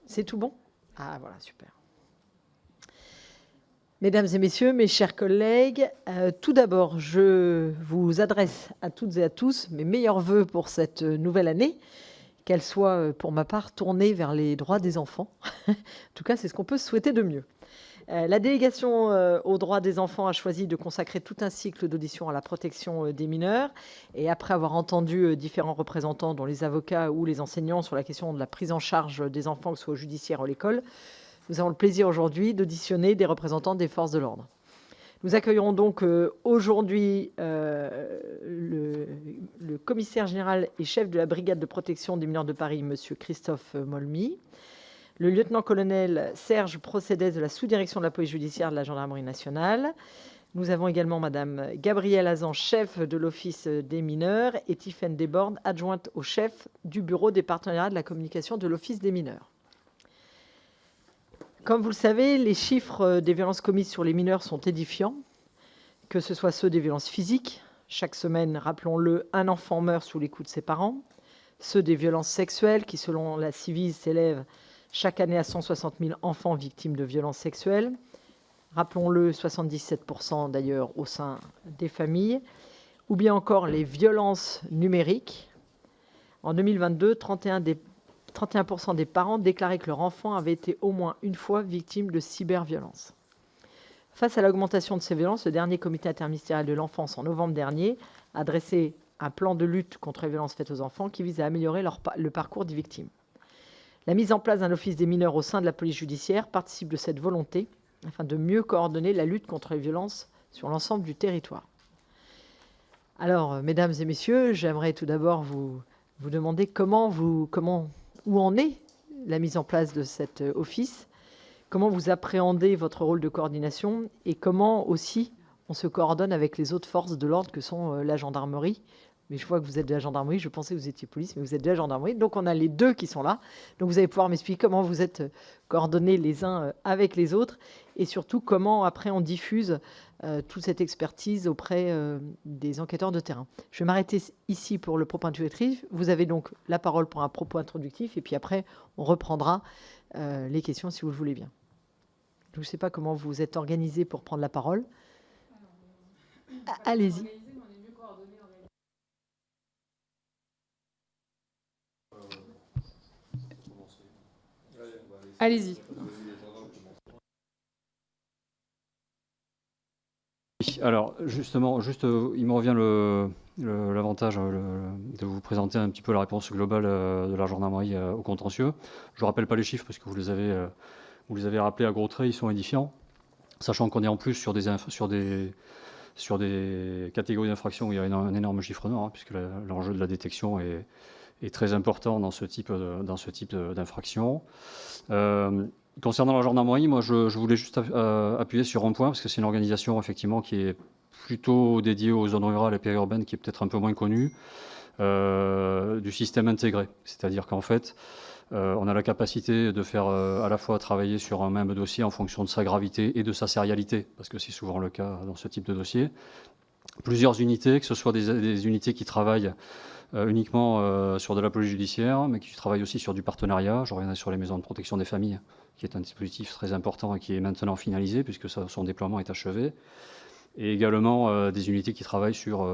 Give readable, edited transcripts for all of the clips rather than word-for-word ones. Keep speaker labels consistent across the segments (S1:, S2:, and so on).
S1: C'est tout bon? Ah voilà, super. Mesdames et messieurs, mes chers collègues, tout d'abord, je vous adresse à toutes et à tous mes meilleurs voeux pour cette nouvelle année, qu'elle soit, pour ma part, tournée vers les droits des enfants. En tout cas, c'est ce qu'on peut se souhaiter de mieux. La délégation aux droits des enfants a choisi de consacrer tout un cycle d'auditions à la protection des mineurs. Et après avoir entendu différents représentants, dont les avocats ou les enseignants, sur la question de la prise en charge des enfants, que ce soit au judiciaire ou à l'école, nous avons le plaisir aujourd'hui d'auditionner des représentants des forces de l'ordre. Nous accueillerons donc aujourd'hui le commissaire général et chef de la brigade de protection des mineurs de Paris, M. Christophe Molmy, le lieutenant-colonel Serge Procédès de la sous-direction de la police judiciaire de la gendarmerie nationale. Nous avons également Mme Gabrielle Azan, chef de l'office des mineurs, et Tiffaine Desbordes, adjointe au chef du bureau des partenariats de la communication de l'office des mineurs. Comme vous le savez, les chiffres des violences commises sur les mineurs sont édifiants, que ce soit ceux des violences physiques. Chaque semaine, rappelons-le, un enfant meurt sous les coups de ses parents. Ceux des violences sexuelles, qui, selon la Ciivise, s'élèvent chaque année à 160 000 enfants victimes de violences sexuelles. Rappelons-le, 77% d'ailleurs au sein des familles. Ou bien encore les violences numériques. En 2022, 31% des parents déclaraient que leur enfant avait été au moins une fois victime de cyberviolence. Face à l'augmentation de ces violences, le dernier comité interministériel de l'enfance, en novembre dernier, a dressé un plan de lutte contre les violences faites aux enfants qui vise à améliorer le parcours des victimes. La mise en place d'un office des mineurs au sein de la police judiciaire participe de cette volonté afin de mieux coordonner la lutte contre les violences sur l'ensemble du territoire. Alors, mesdames et messieurs, j'aimerais tout d'abord vous demander où en est la mise en place de cet office, comment vous appréhendez votre rôle de coordination et comment aussi on se coordonne avec les autres forces de l'ordre que sont la gendarmerie. Mais je vois que vous êtes de la gendarmerie, je pensais que vous étiez police, mais vous êtes de la gendarmerie. Donc on a les deux qui sont là. Donc vous allez pouvoir m'expliquer comment vous êtes coordonnés les uns avec les autres et surtout comment après on diffuse toute cette expertise auprès des enquêteurs de terrain. Je vais m'arrêter ici pour le propos introductif. Vous avez donc la parole pour un propos introductif et puis après on reprendra les questions si vous le voulez bien. Je ne sais pas comment vous êtes organisé pour prendre la parole. Allez-y.
S2: Allez-y. Alors, justement, il me revient l'avantage de vous présenter un petit peu la réponse globale de la gendarmerie au contentieux. Je ne rappelle pas les chiffres parce que vous les avez rappelés à gros traits, ils sont édifiants, sachant qu'on est en plus sur des catégories d'infractions où il y a un énorme chiffre noir, puisque l'enjeu de la détection est très important dans ce type d'infraction. Concernant la gendarmerie, moi je voulais juste appuyer sur un point, parce que c'est une organisation effectivement qui est plutôt dédiée aux zones rurales et périurbaines, qui est peut-être un peu moins connue, du système intégré. C'est-à-dire qu'en fait, on a la capacité de faire à la fois travailler sur un même dossier en fonction de sa gravité et de sa sérialité, parce que c'est souvent le cas dans ce type de dossier. Plusieurs unités, que ce soit des unités qui travaillent uniquement sur de la police judiciaire, mais qui travaillent aussi sur du partenariat. Je reviendrai sur les maisons de protection des familles, qui est un dispositif très important et qui est maintenant finalisé, puisque son déploiement est achevé. Et également des unités qui travaillent sur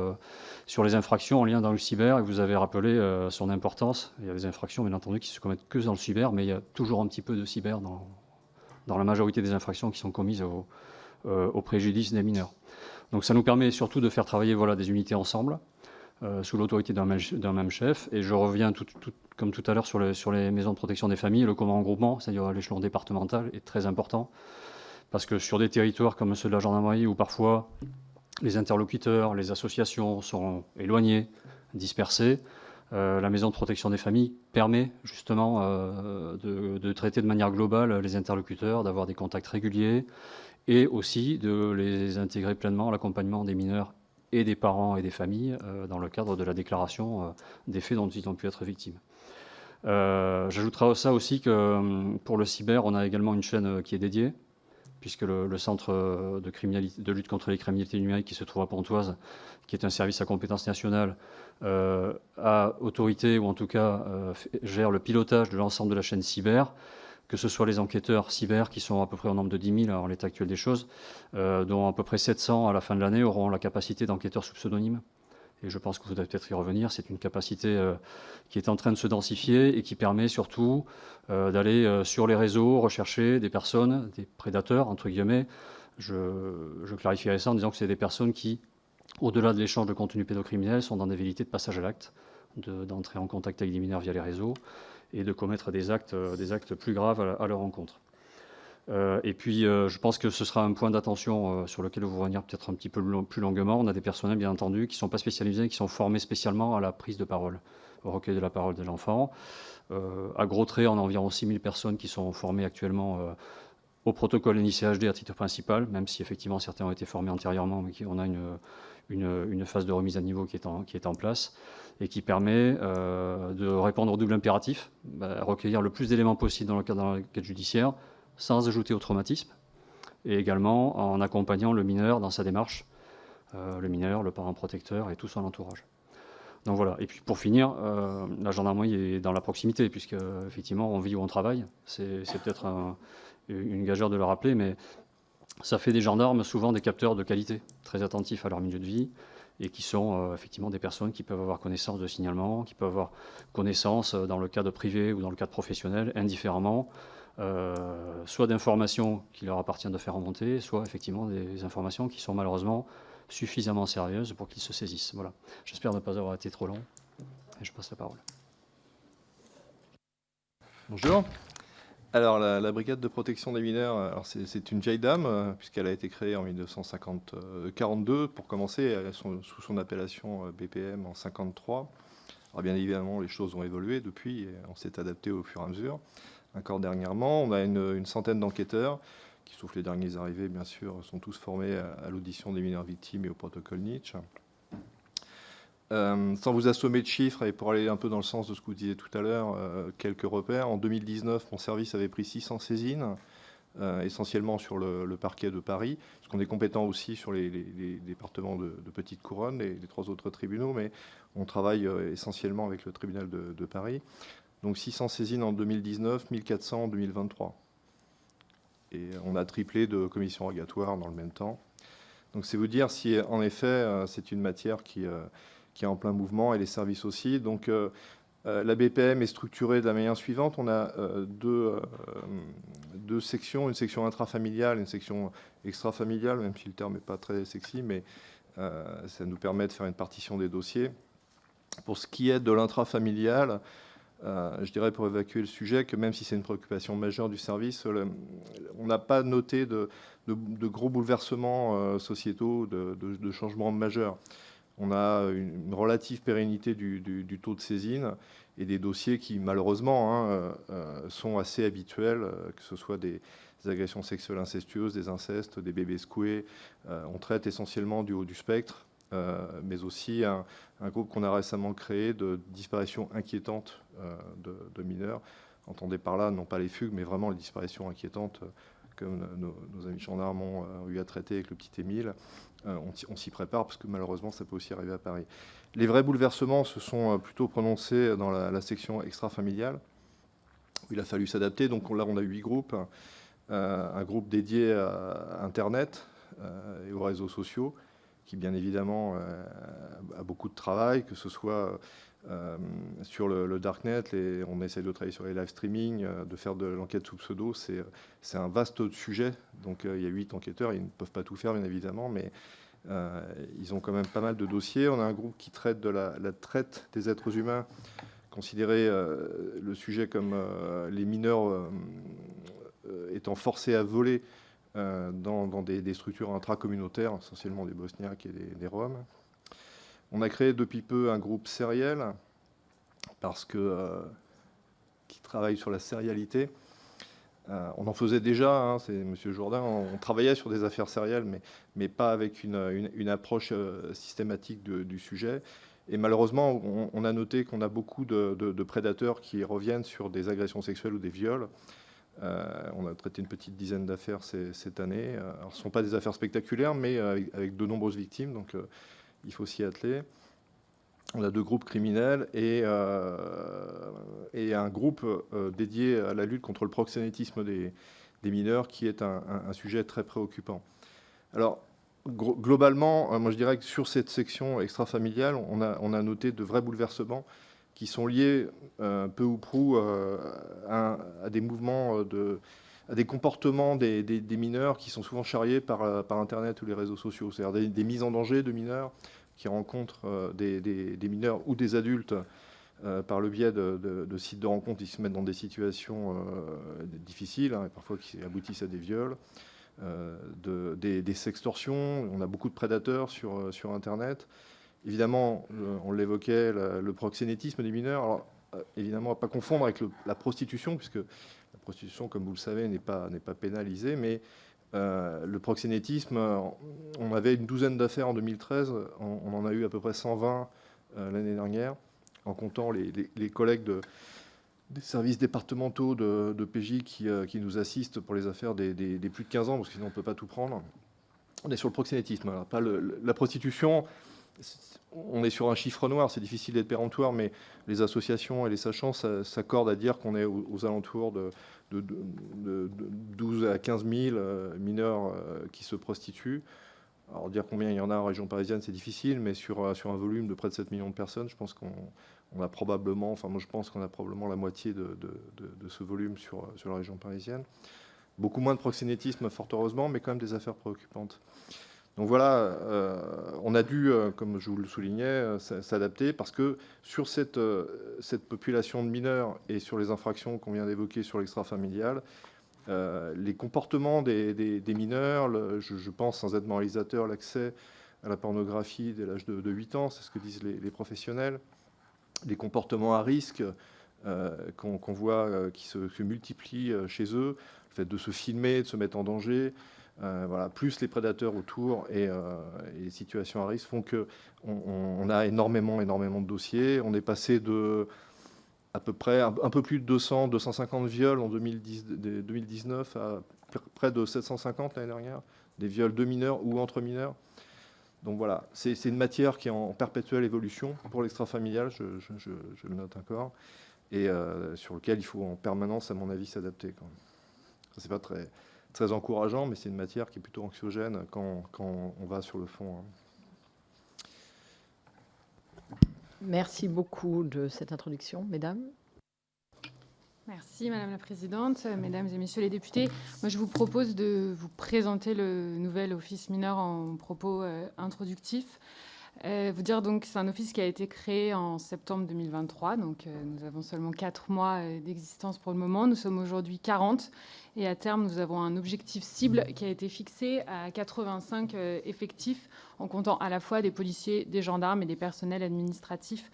S2: les infractions en lien dans le cyber, et vous avez rappelé son importance. Il y a des infractions, bien entendu, qui se commettent que dans le cyber, mais il y a toujours un petit peu de cyber dans la majorité des infractions qui sont commises au préjudice des mineurs. Donc ça nous permet surtout de faire travailler des unités ensemble, sous l'autorité d'un même chef. Et je reviens comme tout à l'heure sur les maisons de protection des familles. Le commun regroupement, c'est-à-dire à l'échelon départemental, est très important, parce que sur des territoires comme ceux de la gendarmerie, où parfois les interlocuteurs, les associations sont éloignés, dispersés, la maison de protection des familles permet justement de traiter de manière globale les interlocuteurs, d'avoir des contacts réguliers, et aussi de les intégrer pleinement à l'accompagnement des mineurs et des parents et des familles dans le cadre de la déclaration des faits dont ils ont pu être victimes. J'ajouterai à ça aussi que pour le cyber, on a également une chaîne qui est dédiée, puisque le centre de lutte contre les criminalités numériques qui se trouve à Pontoise, qui est un service à compétence nationale, a autorité, ou en tout cas gère le pilotage de l'ensemble de la chaîne cyber, que ce soit les enquêteurs cyber, qui sont à peu près au nombre de 10 000 en l'état actuel des choses, dont à peu près 700 à la fin de l'année auront la capacité d'enquêteurs sous pseudonyme. Et je pense que vous devez peut-être y revenir. C'est une capacité qui est en train de se densifier et qui permet surtout d'aller sur les réseaux, rechercher des personnes, des prédateurs, entre guillemets. Je clarifierai ça en disant que c'est des personnes qui, au-delà de l'échange de contenu pédocriminel, sont dans des velléités de passage à l'acte, d'entrer en contact avec des mineurs via les réseaux et de commettre des actes plus graves à leur encontre. Et puis, je pense que ce sera un point d'attention sur lequel vous revenir peut-être un petit peu plus longuement. On a des personnels, bien entendu, qui ne sont pas spécialisés, qui sont formés spécialement à la prise de parole, au recueil de la parole de l'enfant. À gros traits, on a environ 6 000 personnes qui sont formées actuellement au protocole NICHD à titre principal, même si effectivement certains ont été formés antérieurement, mais on a une phase de remise à niveau qui est en place et qui permet de répondre au double impératif, recueillir le plus d'éléments possible dans le cadre de l'enquête judiciaire, sans ajouter au traumatisme, et également en accompagnant le mineur dans sa démarche, le mineur, le parent protecteur et tout son entourage. Donc voilà. Et puis pour finir, la gendarmerie est dans la proximité, puisque effectivement on vit où on travaille. C'est peut-être une gageure de le rappeler, mais ça fait des gendarmes souvent des capteurs de qualité, très attentifs à leur milieu de vie, et qui sont effectivement des personnes qui peuvent avoir connaissance de signalements, qui peuvent avoir connaissance dans le cadre privé ou dans le cadre professionnel, indifféremment, soit d'informations qu'il leur appartient de faire remonter, soit effectivement des informations qui sont malheureusement suffisamment sérieuses pour qu'ils se saisissent. Voilà. J'espère ne pas avoir été trop long, et je passe la parole.
S3: Bonjour. Alors, la brigade de protection des mineurs, c'est une vieille dame, puisqu'elle a été créée en 1942, pour commencer, sous son appellation BPM en 1953. Alors, bien évidemment, les choses ont évolué depuis, et on s'est adapté au fur et à mesure. Encore dernièrement, on a une centaine d'enquêteurs, qui, sauf les derniers arrivés, bien sûr, sont tous formés à l'audition des mineurs victimes et au protocole NICH. Sans vous assommer de chiffres, et pour aller un peu dans le sens de ce que vous disiez tout à l'heure, quelques repères. En 2019, mon service avait pris 600 saisines, essentiellement sur le parquet de Paris, parce qu'on est compétent aussi sur les départements de Petite Couronne, les 3 autres tribunaux, mais on travaille essentiellement avec le tribunal de Paris. Donc 600 saisines en 2019, 1400 en 2023. Et on a triplé de commissions rogatoires dans le même temps. Donc c'est vous dire si, en effet, c'est une matière qui est en plein mouvement, et les services aussi. Donc la BPM est structurée de la manière suivante. On a deux sections, une section intrafamiliale et une section extrafamiliale, même si le terme n'est pas très sexy, mais ça nous permet de faire une partition des dossiers. Pour ce qui est de l'intrafamilial, je dirais pour évacuer le sujet que même si c'est une préoccupation majeure du service, on n'a pas noté de gros bouleversements sociétaux, de changements majeurs. On a une relative pérennité du taux de saisine et des dossiers qui, malheureusement, sont assez habituels, que ce soit des agressions sexuelles incestueuses, des incestes, des bébés secoués. On traite essentiellement du haut du spectre, mais aussi un groupe qu'on a récemment créé de disparitions inquiétantes de mineurs. Entendez par là, non pas les fugues, mais vraiment les disparitions inquiétantes que nos amis gendarmes ont eu à traiter avec le petit Émile. On s'y prépare parce que malheureusement, ça peut aussi arriver à Paris. Les vrais bouleversements se sont plutôt prononcés dans la section extra-familiale, où il a fallu s'adapter. Donc là, on a 8 groupes. Un groupe dédié à Internet et aux réseaux sociaux, qui bien évidemment a beaucoup de travail, que ce soit sur le darknet, on essaie de travailler sur les live streaming, de faire de l'enquête sous pseudo. C'est un vaste sujet. Donc il y a 8 enquêteurs, ils ne peuvent pas tout faire bien évidemment, mais ils ont quand même pas mal de dossiers. On a un groupe qui traite de la traite des êtres humains, considérer le sujet comme les mineurs étant forcés à voler dans des structures intracommunautaires, essentiellement des Bosniaques et des Roms. On a créé depuis peu un groupe sériel, qui travaille sur la sérialité. On en faisait déjà, hein, c'est M. Jourdain, on travaillait sur des affaires sérielles, mais pas avec une approche systématique du sujet. Et malheureusement, on a noté qu'on a beaucoup de prédateurs qui reviennent sur des agressions sexuelles ou des viols. On a traité une petite dizaine d'affaires cette année. Alors, ce ne sont pas des affaires spectaculaires, mais avec de nombreuses victimes, donc il faut s'y atteler. On a 2 groupes criminels et un groupe dédié à la lutte contre le proxénétisme des mineurs, qui est un sujet très préoccupant. Alors, globalement, moi je dirais que sur cette section extrafamiliale, on a noté de vrais bouleversements qui sont liés peu ou prou à des mouvements, à des comportements des mineurs qui sont souvent charriés par Internet ou les réseaux sociaux. C'est-à-dire des mises en danger de mineurs qui rencontrent des mineurs ou des adultes par le biais de sites de rencontres. Ils se mettent dans des situations difficiles, et parfois qui aboutissent à des viols, des sextorsions. On a beaucoup de prédateurs sur Internet. Évidemment, on l'évoquait, le proxénétisme des mineurs. Alors, évidemment, à ne pas confondre avec la prostitution, puisque la prostitution, comme vous le savez, n'est pas pénalisée, mais le proxénétisme, on avait une douzaine d'affaires en 2013, on en a eu à peu près 120 l'année dernière, en comptant les collègues des services départementaux de PJ qui nous assistent pour les affaires des plus de 15 ans, parce que sinon on ne peut pas tout prendre. On est sur le proxénétisme, alors, pas la prostitution. On est sur un chiffre noir, c'est difficile d'être péremptoire, mais les associations et les sachants s'accordent à dire qu'on est aux alentours de 12 à 15 000 mineurs qui se prostituent. Alors dire combien il y en a en région parisienne, c'est difficile, mais sur un volume de près de 7 millions de personnes, je pense qu'on a probablement, enfin moi je pense qu'on a probablement la moitié de ce volume sur la région parisienne. Beaucoup moins de proxénétisme, fort heureusement, mais quand même des affaires préoccupantes. Donc voilà, on a dû, comme je vous le soulignais, s'adapter, parce que sur cette population de mineurs et sur les infractions qu'on vient d'évoquer sur l'extrafamilial, les comportements des mineurs, je pense sans être moralisateur, l'accès à la pornographie dès l'âge de 8 ans, c'est ce que disent les professionnels, les comportements à risque qu'on voit qui se multiplient chez eux, le fait de se filmer, de se mettre en danger, voilà, plus les prédateurs autour et les situations à risque font qu'on a énormément de dossiers. On est passé de à peu près un peu plus de 250 viols en 2019 à près de 750 l'année dernière, des viols de mineurs ou entre mineurs. Donc voilà, c'est une matière qui est en perpétuelle évolution pour l'extrafamilial, je le note encore, et sur lequel il faut en permanence, à mon avis, s'adapter. C'est pas très encourageant, mais c'est une matière qui est plutôt anxiogène quand on va sur le fond.
S1: Merci beaucoup de cette introduction, mesdames.
S4: Merci Madame la Présidente, Mesdames et Messieurs les députés. Moi, je vous propose de vous présenter le nouvel office mineur en propos introductifs. Vous dire donc que c'est un office qui a été créé en septembre 2023, donc nous avons seulement 4 mois d'existence pour le moment. Nous sommes aujourd'hui 40 et à terme, nous avons un objectif cible qui a été fixé à 85 effectifs en comptant à la fois des policiers, des gendarmes et des personnels administratifs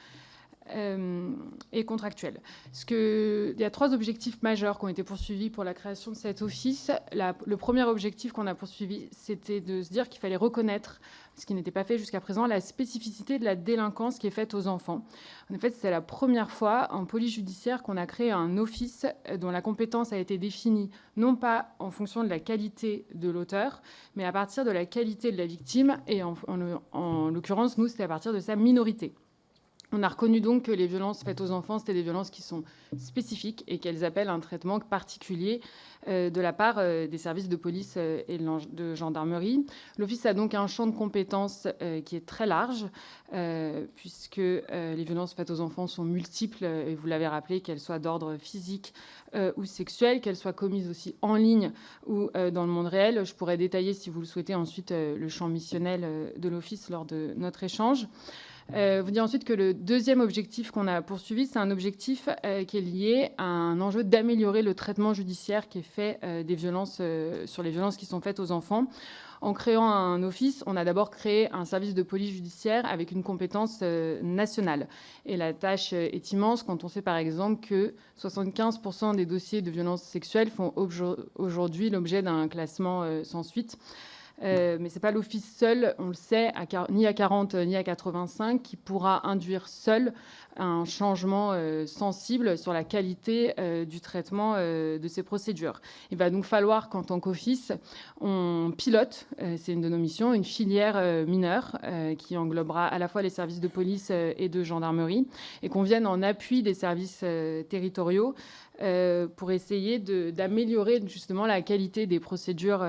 S4: et contractuels. Il y a 3 objectifs majeurs qui ont été poursuivis pour la création de cet office. Le premier objectif qu'on a poursuivi, c'était de se dire qu'il fallait reconnaître, ce qui n'était pas fait jusqu'à présent, la spécificité de la délinquance qui est faite aux enfants. En fait, c'est la première fois en police judiciaire qu'on a créé un office dont la compétence a été définie non pas en fonction de la qualité de l'auteur, mais à partir de la qualité de la victime, et en l'occurrence, nous, c'était à partir de sa minorité. On a reconnu donc que les violences faites aux enfants, c'était des violences qui sont spécifiques et qu'elles appellent un traitement particulier de la part des services de police et de gendarmerie. L'Office a donc un champ de compétences qui est très large, puisque les violences faites aux enfants sont multiples, et vous l'avez rappelé, qu'elles soient d'ordre physique ou sexuel, qu'elles soient commises aussi en ligne ou dans le monde réel. Je pourrais détailler, si vous le souhaitez, ensuite le champ missionnel de l'Office lors de notre échange. Vous dire ensuite que le deuxième objectif qu'on a poursuivi, c'est un objectif qui est lié à un enjeu d'améliorer le traitement judiciaire qui est fait des violences, sur les violences qui sont faites aux enfants. En créant un office, on a d'abord créé un service de police judiciaire avec une compétence nationale. Et la tâche est immense quand on sait par exemple que 75% des dossiers de violences sexuelles font aujourd'hui l'objet d'un classement sans suite. Mais ce n'est pas l'Office seul, on le sait, ni à 40 ni à 85, qui pourra induire seul un changement sensible sur la qualité du traitement de ces procédures. Il va donc falloir qu'en tant qu'office, on pilote, c'est une de nos missions, une filière mineure qui englobera à la fois les services de police et de gendarmerie, et qu'on vienne en appui des services territoriaux pour essayer d'améliorer justement la qualité des procédures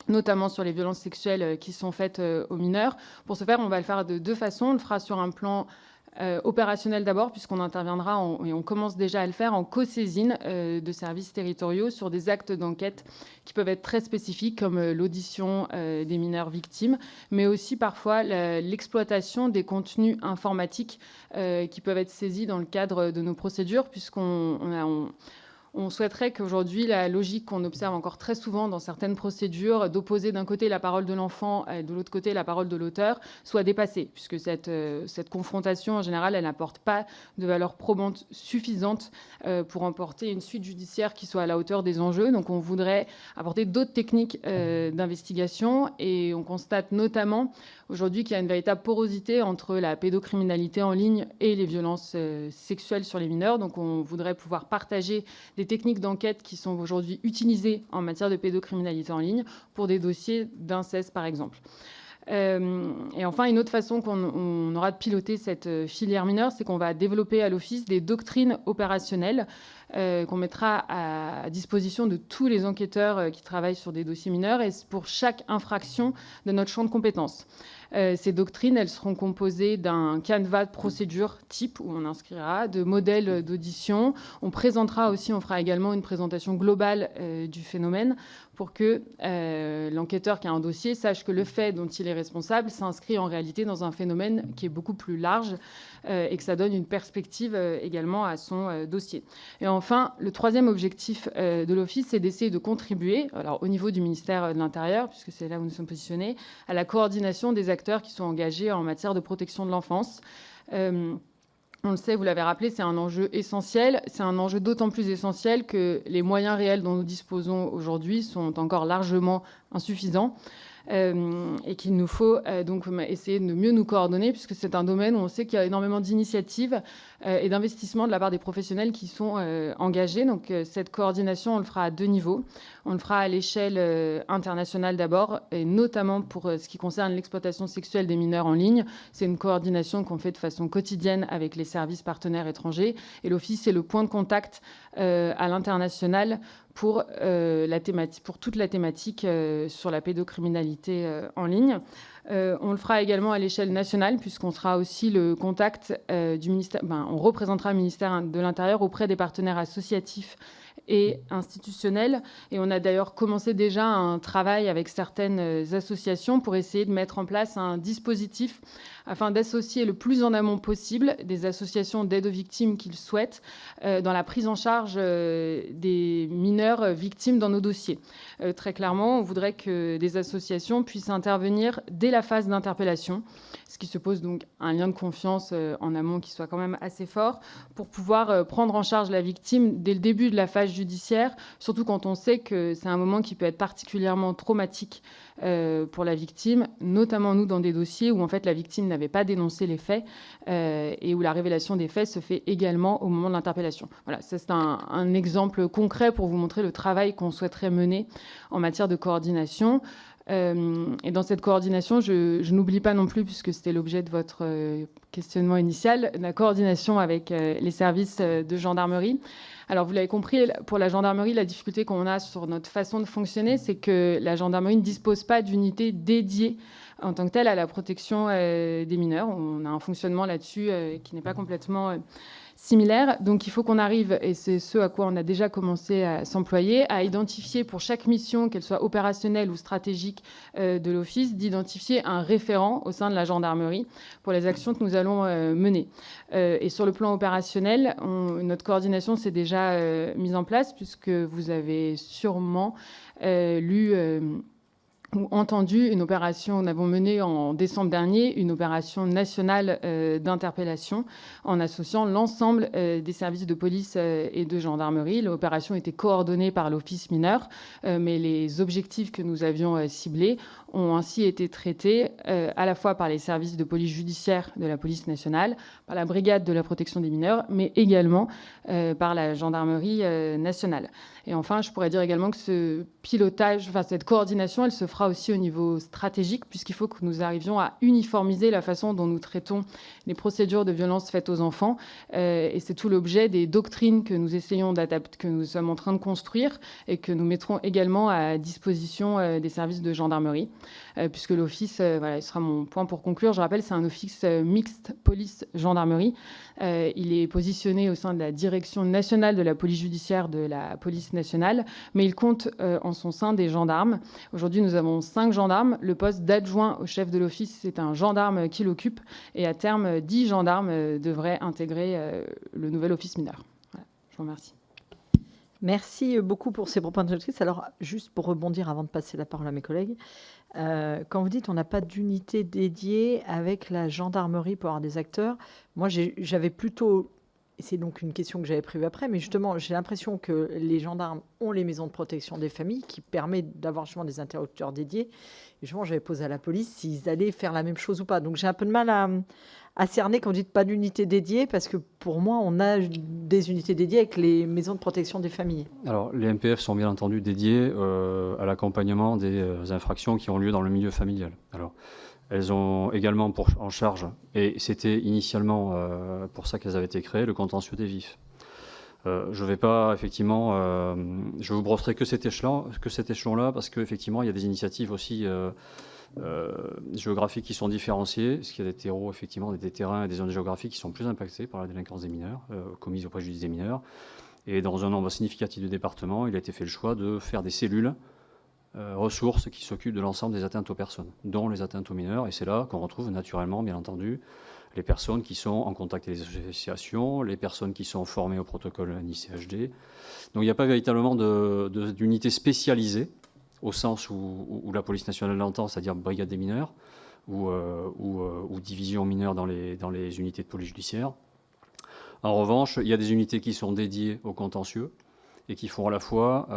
S4: notamment sur les violences sexuelles qui sont faites aux mineurs. Pour ce faire, on va le faire de deux façons. On le fera sur un plan opérationnel d'abord, puisqu'on interviendra, et on commence déjà à le faire, en co-saisine de services territoriaux sur des actes d'enquête qui peuvent être très spécifiques, comme l'audition des mineurs victimes, mais aussi parfois l'exploitation des contenus informatiques qui peuvent être saisis dans le cadre de nos procédures, on souhaiterait qu'aujourd'hui, la logique qu'on observe encore très souvent dans certaines procédures, d'opposer d'un côté la parole de l'enfant et de l'autre côté la parole de l'auteur, soit dépassée, puisque cette confrontation, en général, elle n'apporte pas de valeur probante suffisante pour emporter une suite judiciaire qui soit à la hauteur des enjeux. Donc on voudrait apporter d'autres techniques d'investigation, et on constate notamment aujourd'hui qu'il y a une véritable porosité entre la pédocriminalité en ligne et les violences sexuelles sur les mineurs. Donc on voudrait pouvoir partager des techniques d'enquête qui sont aujourd'hui utilisées en matière de pédocriminalité en ligne pour des dossiers d'inceste, par exemple. Et enfin, une autre façon qu'on aura de piloter cette filière mineure, c'est qu'on va développer à l'Office des doctrines opérationnelles qu'on mettra à disposition de tous les enquêteurs qui travaillent sur des dossiers mineurs, et pour chaque infraction de notre champ de compétences. Ces doctrines, elles seront composées d'un canevas de procédure type où on inscrira de modèles d'audition. On fera également une présentation globale du phénomène pour que l'enquêteur qui a un dossier sache que le fait dont il est responsable s'inscrit en réalité dans un phénomène qui est beaucoup plus large et que ça donne une perspective également à son dossier. Et enfin, le troisième objectif de l'Office, c'est d'essayer de contribuer, alors au niveau du ministère de l'Intérieur, puisque c'est là où nous sommes positionnés, à la coordination des acteurs qui sont engagés en matière de protection de l'enfance. On le sait, vous l'avez rappelé, c'est un enjeu essentiel. C'est un enjeu d'autant plus essentiel que les moyens réels dont nous disposons aujourd'hui sont encore largement insuffisants. Et qu'il nous faut donc essayer de mieux nous coordonner, puisque c'est un domaine où on sait qu'il y a énormément d'initiatives et d'investissements de la part des professionnels qui sont engagés. Donc cette coordination, on le fera à deux niveaux. On le fera à l'échelle internationale d'abord, et notamment pour ce qui concerne l'exploitation sexuelle des mineurs en ligne. C'est une coordination qu'on fait de façon quotidienne avec les services partenaires étrangers. Et l'Office est le point de contact à l'international pour toute la thématique sur la pédocriminalité en ligne. On le fera également à l'échelle nationale, puisqu'on sera aussi le contact du ministère. On représentera le ministère de l'Intérieur auprès des partenaires associatifs et institutionnels. Et on a d'ailleurs commencé déjà un travail avec certaines associations pour essayer de mettre en place un dispositif afin d'associer le plus en amont possible des associations d'aide aux victimes qu'ils souhaitent dans la prise en charge des mineurs victimes dans nos dossiers. Très clairement, on voudrait que des associations puissent intervenir dès la phase d'interpellation, ce qui suppose donc un lien de confiance en amont qui soit quand même assez fort pour pouvoir prendre en charge la victime dès le début de la phase judiciaire, surtout quand on sait que c'est un moment qui peut être particulièrement traumatique pour la victime, notamment nous dans des dossiers où en fait la victime n'avait pas dénoncé les faits et où la révélation des faits se fait également au moment de l'interpellation. Voilà, ça c'est un exemple concret pour vous montrer le travail qu'on souhaiterait mener en matière de coordination. Et dans cette coordination, je n'oublie pas non plus, puisque c'était l'objet de votre questionnement initial, la coordination avec les services de gendarmerie. Alors, vous l'avez compris, pour la gendarmerie, la difficulté qu'on a sur notre façon de fonctionner, c'est que la gendarmerie ne dispose pas d'unités dédiées en tant que telle à la protection des mineurs. On a un fonctionnement là-dessus qui n'est pas complètement similaire. Donc, il faut qu'on arrive, et c'est ce à quoi on a déjà commencé à s'employer, à identifier pour chaque mission, qu'elle soit opérationnelle ou stratégique de l'Office, d'identifier un référent au sein de la gendarmerie pour les actions que nous allons mener. Et sur le plan opérationnel, notre coordination s'est déjà mise en place, puisque vous avez sûrement lu ou entendu une opération, nous avons mené en décembre dernier une opération nationale d'interpellation en associant l'ensemble des services de police et de gendarmerie. L'opération était coordonnée par l'Office mineur, mais les objectifs que nous avions ciblés ont ainsi été traités à la fois par les services de police judiciaire de la police nationale, par la brigade de la protection des mineurs, mais également par la gendarmerie nationale. Et enfin, je pourrais dire également que ce pilotage, enfin cette coordination, elle se fera aussi au niveau stratégique, puisqu'il faut que nous arrivions à uniformiser la façon dont nous traitons les procédures de violence faites aux enfants. Et c'est tout l'objet des doctrines que nous essayons d'adapter, que nous sommes en train de construire et que nous mettrons également à disposition des services de gendarmerie, puisque l'office, voilà, ce sera mon point pour conclure, je rappelle, c'est un office mixte police-gendarmerie. Il est positionné au sein de la direction nationale de la police judiciaire de la police nationale, mais il compte en son sein des gendarmes. Aujourd'hui, nous avons 5 gendarmes. Le poste d'adjoint au chef de l'office, c'est un gendarme qui l'occupe. Et à terme, 10 gendarmes devraient intégrer le nouvel office mineur. Voilà, je vous remercie.
S1: Merci beaucoup pour ces propos introductifs. Alors, juste pour rebondir avant de passer la parole à mes collègues, quand vous dites on n'a pas d'unité dédiée avec la gendarmerie pour avoir des acteurs, moi j'avais plutôt, et c'est donc une question que j'avais prévue après, mais justement j'ai l'impression que les gendarmes ont les maisons de protection des familles qui permettent d'avoir justement des interlocuteurs dédiés. Et justement j'avais posé à la police s'ils allaient faire la même chose ou pas. Donc j'ai un peu de mal à cerner quand vous dites pas d'unité dédiée, parce que pour moi, on a des unités dédiées avec les maisons de protection des familles.
S2: Alors, les MPF sont bien entendu dédiés à l'accompagnement des infractions qui ont lieu dans le milieu familial. Alors, elles ont également en charge, et c'était initialement pour ça qu'elles avaient été créées, le contentieux des vifs. Je vais pas, effectivement, je vous brosserai que cet échelon-là, parce qu'effectivement, il y a des initiatives aussi géographiques qui sont différenciées, parce qu'il y a des terreaux, effectivement, des terrains et des zones géographiques qui sont plus impactés par la délinquance des mineurs, commise au préjudice des mineurs. Et dans un nombre significatif de départements, il a été fait le choix de faire des cellules ressources qui s'occupent de l'ensemble des atteintes aux personnes, dont les atteintes aux mineurs. Et c'est là qu'on retrouve naturellement, bien entendu, les personnes qui sont en contact avec les associations, les personnes qui sont formées au protocole NICHD. Donc il n'y a pas véritablement d'unité spécialisée, au sens où la police nationale l'entend, c'est-à-dire brigade des mineurs ou division mineure dans les unités de police judiciaire. En revanche, il y a des unités qui sont dédiées au contentieux et qui font à la fois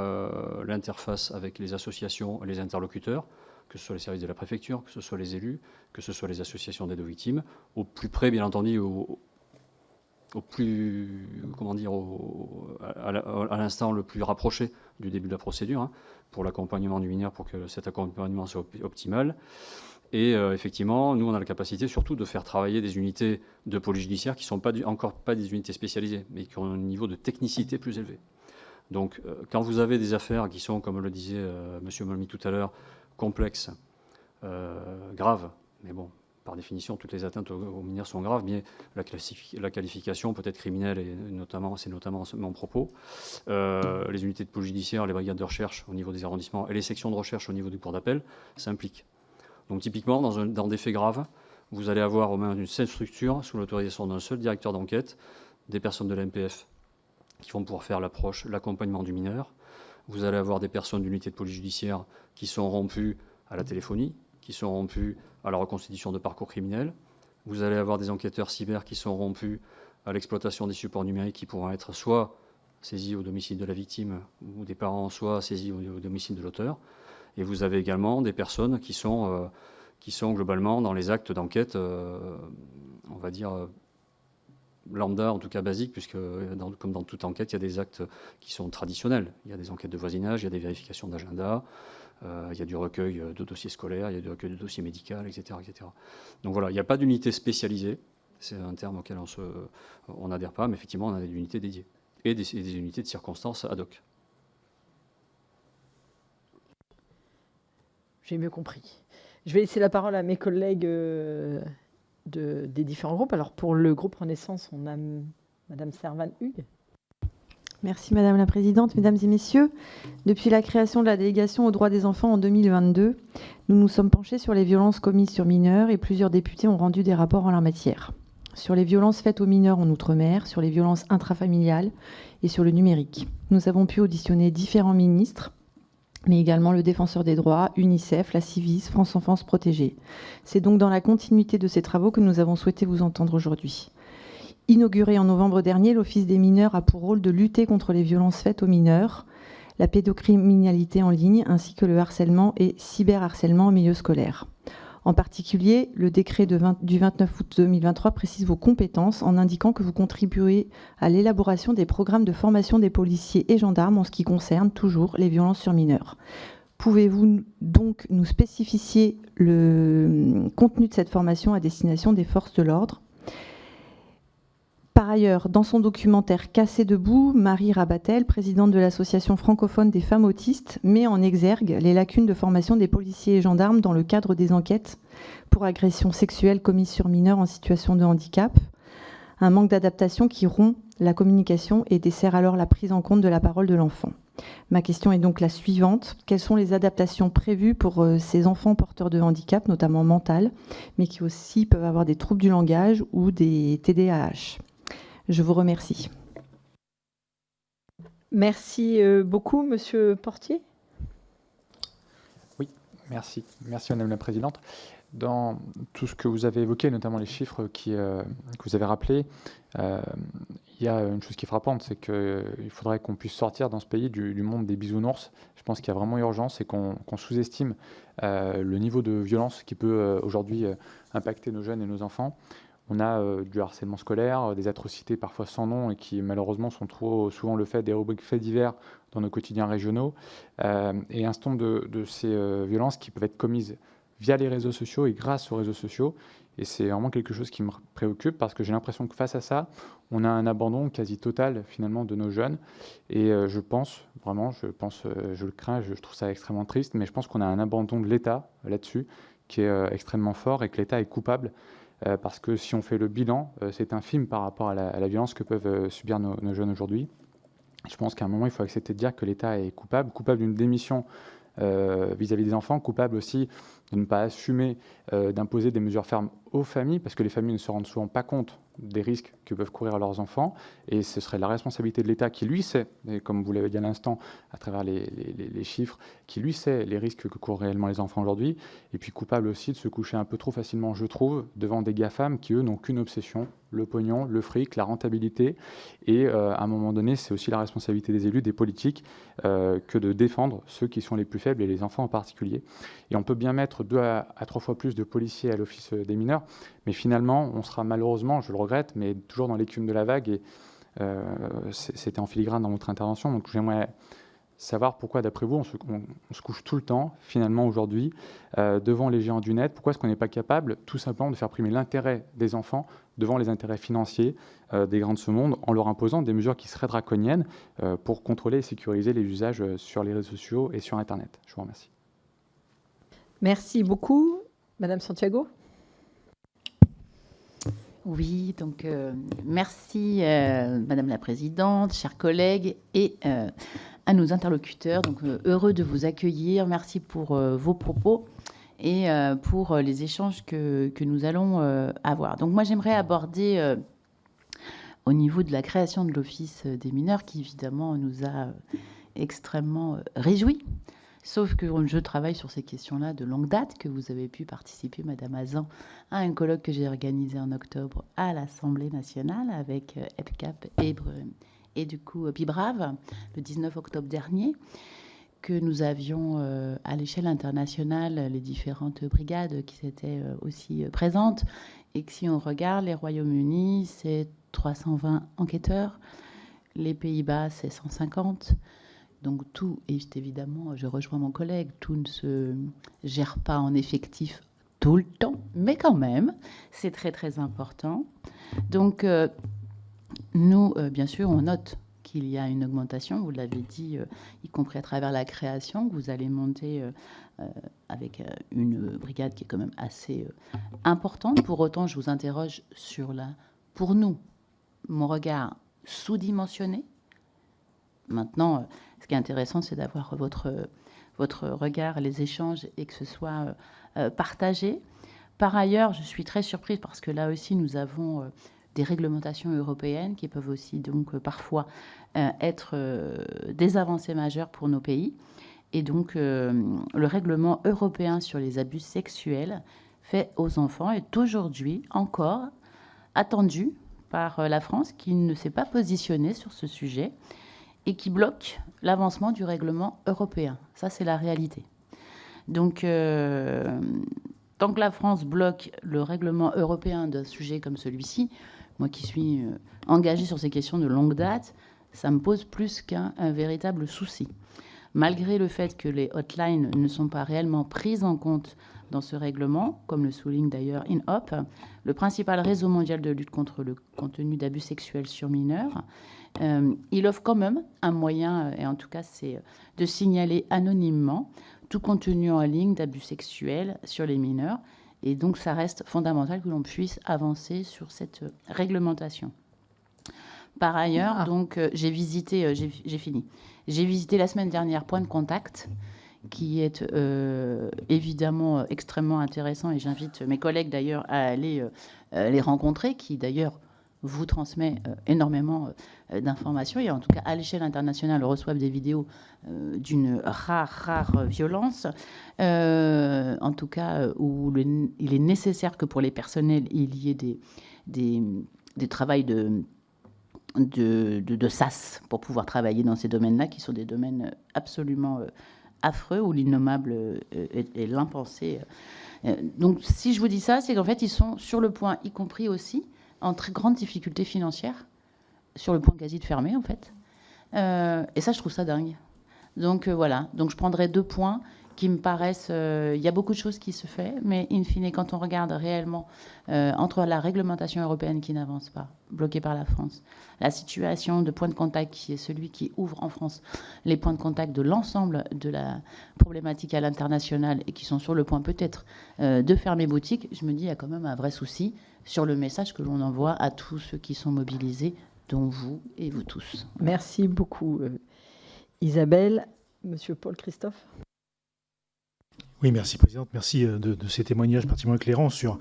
S2: l'interface avec les associations et les interlocuteurs, que ce soit les services de la préfecture, que ce soit les élus, que ce soit les associations d'aide aux victimes, au plus près, bien entendu, à l'instant le plus rapproché du début de la procédure, hein, pour l'accompagnement du mineur, pour que cet accompagnement soit optimal. Et effectivement, nous, on a la capacité surtout de faire travailler des unités de police judiciaire qui ne sont encore pas des unités spécialisées, mais qui ont un niveau de technicité plus élevé. Donc, quand vous avez des affaires qui sont, comme le disait M. Molmy tout à l'heure, complexes, graves, mais bon, par définition, toutes les atteintes aux mineurs sont graves, mais la qualification peut être criminelle, et c'est notamment mon propos. Les unités de police judiciaire, les brigades de recherche au niveau des arrondissements et les sections de recherche au niveau du cours d'appel s'impliquent. Donc typiquement, dans des faits graves, vous allez avoir au moins une seule structure, sous l'autorisation d'un seul directeur d'enquête, des personnes de l'MPF qui vont pouvoir faire l'approche, l'accompagnement du mineur. Vous allez avoir des personnes d'unité de police judiciaire qui sont rompues à la téléphonie, qui sont rompus à la reconstitution de parcours criminels. Vous allez avoir des enquêteurs cyber qui sont rompus à l'exploitation des supports numériques qui pourront être soit saisis au domicile de la victime ou des parents, soit saisis au domicile de l'auteur. Et vous avez également des personnes qui sont globalement dans les actes d'enquête, on va dire, lambda, en tout cas basique, puisque comme dans toute enquête, il y a des actes qui sont traditionnels. Il y a des enquêtes de voisinage, il y a des vérifications d'agenda, il y a du recueil de dossiers scolaires, il y a du recueil de dossiers médicaux, etc., etc. Donc voilà, il n'y a pas d'unité spécialisée. C'est un terme auquel on n'adhère pas, mais effectivement, on a des unités dédiées et des unités de circonstances ad hoc.
S1: J'ai mieux compris. Je vais laisser la parole à mes collègues des différents groupes. Alors, pour le groupe Renaissance, on a Madame Servan-Hugues.
S5: Merci Madame la Présidente. Mesdames et Messieurs, depuis la création de la délégation aux droits des enfants en 2022, nous nous sommes penchés sur les violences commises sur mineurs et plusieurs députés ont rendu des rapports en la matière. Sur les violences faites aux mineurs en Outre-mer, sur les violences intrafamiliales et sur le numérique. Nous avons pu auditionner différents ministres mais également le Défenseur des droits, UNICEF, la Civis, France Enfance Protégée. C'est donc dans la continuité de ces travaux que nous avons souhaité vous entendre aujourd'hui. Inauguré en novembre dernier, l'Office des mineurs a pour rôle de lutter contre les violences faites aux mineurs, la pédocriminalité en ligne, ainsi que le harcèlement et cyberharcèlement en milieu scolaire. En particulier, le décret du 29 août 2023 précise vos compétences en indiquant que vous contribuez à l'élaboration des programmes de formation des policiers et gendarmes en ce qui concerne toujours les violences sur mineurs. Pouvez-vous donc nous spécifier le contenu de cette formation à destination des forces de l'ordre ? Par ailleurs, dans son documentaire Cassé debout, Marie Rabatel, présidente de l'Association francophone des femmes autistes, met en exergue les lacunes de formation des policiers et gendarmes dans le cadre des enquêtes pour agressions sexuelles commises sur mineurs en situation de handicap, un manque d'adaptation qui rompt la communication et dessert alors la prise en compte de la parole de l'enfant. Ma question est donc la suivante. Quelles sont les adaptations prévues pour ces enfants porteurs de handicap, notamment mental, mais qui aussi peuvent avoir des troubles du langage ou des TDAH ? Je vous remercie.
S1: Merci beaucoup, Monsieur Portier.
S6: Oui, merci. Merci, Madame la Présidente. Dans tout ce que vous avez évoqué, notamment les chiffres que vous avez rappelés, il y a une chose qui est frappante, c'est qu'il faudrait qu'on puisse sortir dans ce pays du monde des bisounours. Je pense qu'il y a vraiment urgence et qu'on sous-estime le niveau de violence qui peut aujourd'hui impacter nos jeunes et nos enfants. On a du harcèlement scolaire, des atrocités parfois sans nom et qui malheureusement sont trop souvent le fait des rubriques faits divers dans nos quotidiens régionaux, et un certain nombre de ces violences qui peuvent être commises via les réseaux sociaux et grâce aux réseaux sociaux. Et c'est vraiment quelque chose qui me préoccupe parce que j'ai l'impression que face à ça, on a un abandon quasi total finalement de nos jeunes. Et je pense, je le crains, je trouve ça extrêmement triste, mais je pense qu'on a un abandon de l'État là-dessus qui est extrêmement fort et que l'État est coupable. Parce que si on fait le bilan, c'est infime par rapport à la violence que peuvent subir nos jeunes aujourd'hui. Je pense qu'à un moment, il faut accepter de dire que l'État est coupable d'une démission vis-à-vis des enfants, coupable aussi de ne pas assumer d'imposer des mesures fermes aux familles, parce que les familles ne se rendent souvent pas compte des risques que peuvent courir leurs enfants, et ce serait la responsabilité de l'État qui, lui, sait, et comme vous l'avez dit à l'instant, à travers les chiffres, qui, lui, sait les risques que courent réellement les enfants aujourd'hui, et puis coupable aussi de se coucher un peu trop facilement, je trouve, devant des GAFAM qui, eux, n'ont qu'une obsession, le pognon, le fric, la rentabilité, et à un moment donné, c'est aussi la responsabilité des élus, des politiques, que de défendre ceux qui sont les plus faibles, et les enfants en particulier. Et on peut bien mettre 2 à 3 fois plus de policiers à l'Office des mineurs, mais finalement, on sera malheureusement, je le regrette, mais toujours dans l'écume de la vague, et c'était en filigrane dans votre intervention, donc j'aimerais savoir pourquoi, d'après vous, on se couche tout le temps, finalement, aujourd'hui, devant les géants du net. Pourquoi est-ce qu'on n'est pas capable, tout simplement, de faire primer l'intérêt des enfants devant les intérêts financiers des grands de ce monde, en leur imposant des mesures qui seraient draconiennes pour contrôler et sécuriser les usages sur les réseaux sociaux et sur Internet. Je vous remercie.
S1: Merci beaucoup. Madame Santiago.
S7: Oui, donc merci Madame la Présidente, chers collègues et à nos interlocuteurs. Donc heureux de vous accueillir. Merci pour vos propos et pour les échanges que nous allons avoir. Donc moi j'aimerais aborder au niveau de la création de l'Office des mineurs qui évidemment nous a extrêmement réjouis. Sauf que je travaille sur ces questions-là de longue date, que vous avez pu participer, Madame Hazan, à un colloque que j'ai organisé en octobre à l'Assemblée nationale avec EPCAP et du coup BIBRAV, le 19 octobre dernier, que nous avions à l'échelle internationale les différentes brigades qui étaient aussi présentes. Et que si on regarde, les Royaumes-Unis, c'est 320 enquêteurs, les Pays-Bas, c'est 150. Donc tout, et évidemment, je rejoins mon collègue, tout ne se gère pas en effectif tout le temps, mais quand même, c'est très très important. Donc nous, bien sûr, on note qu'il y a une augmentation, vous l'avez dit, y compris à travers la création, que vous allez monter avec une brigade qui est quand même assez importante. Pour autant, je vous interroge sur pour nous, mon regard sous-dimensionné. Maintenant, ce qui est intéressant, c'est d'avoir votre regard, les échanges, et que ce soit partagé. Par ailleurs, je suis très surprise parce que là aussi, nous avons des réglementations européennes qui peuvent aussi donc parfois être des avancées majeures pour nos pays. Et donc, le règlement européen sur les abus sexuels faits aux enfants est aujourd'hui encore attendu par la France, qui ne s'est pas positionnée sur ce sujet et qui bloque l'avancement du règlement européen. Ça, c'est la réalité. Donc, tant que la France bloque le règlement européen d'un sujet comme celui-ci, moi qui suis engagée sur ces questions de longue date, ça me pose plus qu'un véritable souci. Malgré le fait que les hotlines ne sont pas réellement prises en compte dans ce règlement, comme le souligne d'ailleurs INHOP, le principal réseau mondial de lutte contre le contenu d'abus sexuels sur mineurs, il offre quand même un moyen, et en tout cas c'est de signaler anonymement tout contenu en ligne d'abus sexuels sur les mineurs. Et donc ça reste fondamental que l'on puisse avancer sur cette réglementation. Par ailleurs, donc, j'ai visité la semaine dernière Point de Contact, qui est évidemment extrêmement intéressant, et j'invite mes collègues d'ailleurs à aller les rencontrer, qui d'ailleurs vous transmet énormément d'informations, et en tout cas à l'échelle internationale reçoivent des vidéos d'une rare violence, en tout cas où il est nécessaire que pour les personnels il y ait des travails de SAS pour pouvoir travailler dans ces domaines-là, qui sont des domaines absolument affreux, où l'innommable et l'impensé. Donc, si je vous dis ça, c'est qu'en fait, ils sont sur le point, y compris aussi, en très grande difficulté financière, sur le point quasi de fermer, en fait. Et ça, je trouve ça dingue. Donc, voilà. Donc, je prendrai 2 points qui me paraissent... Il y a beaucoup de choses qui se font, mais in fine, quand on regarde réellement entre la réglementation européenne qui n'avance pas, bloquée par la France, la situation de Point de Contact, qui est celui qui ouvre en France les points de contact de l'ensemble de la problématique à l'international et qui sont sur le point peut-être de fermer boutique, je me dis il y a quand même un vrai souci sur le message que l'on envoie à tous ceux qui sont mobilisés, dont vous et vous tous.
S1: Merci beaucoup, Isabelle. Monsieur Paul Christophe.
S8: Oui, merci Présidente. Merci de ces témoignages particulièrement éclairants sur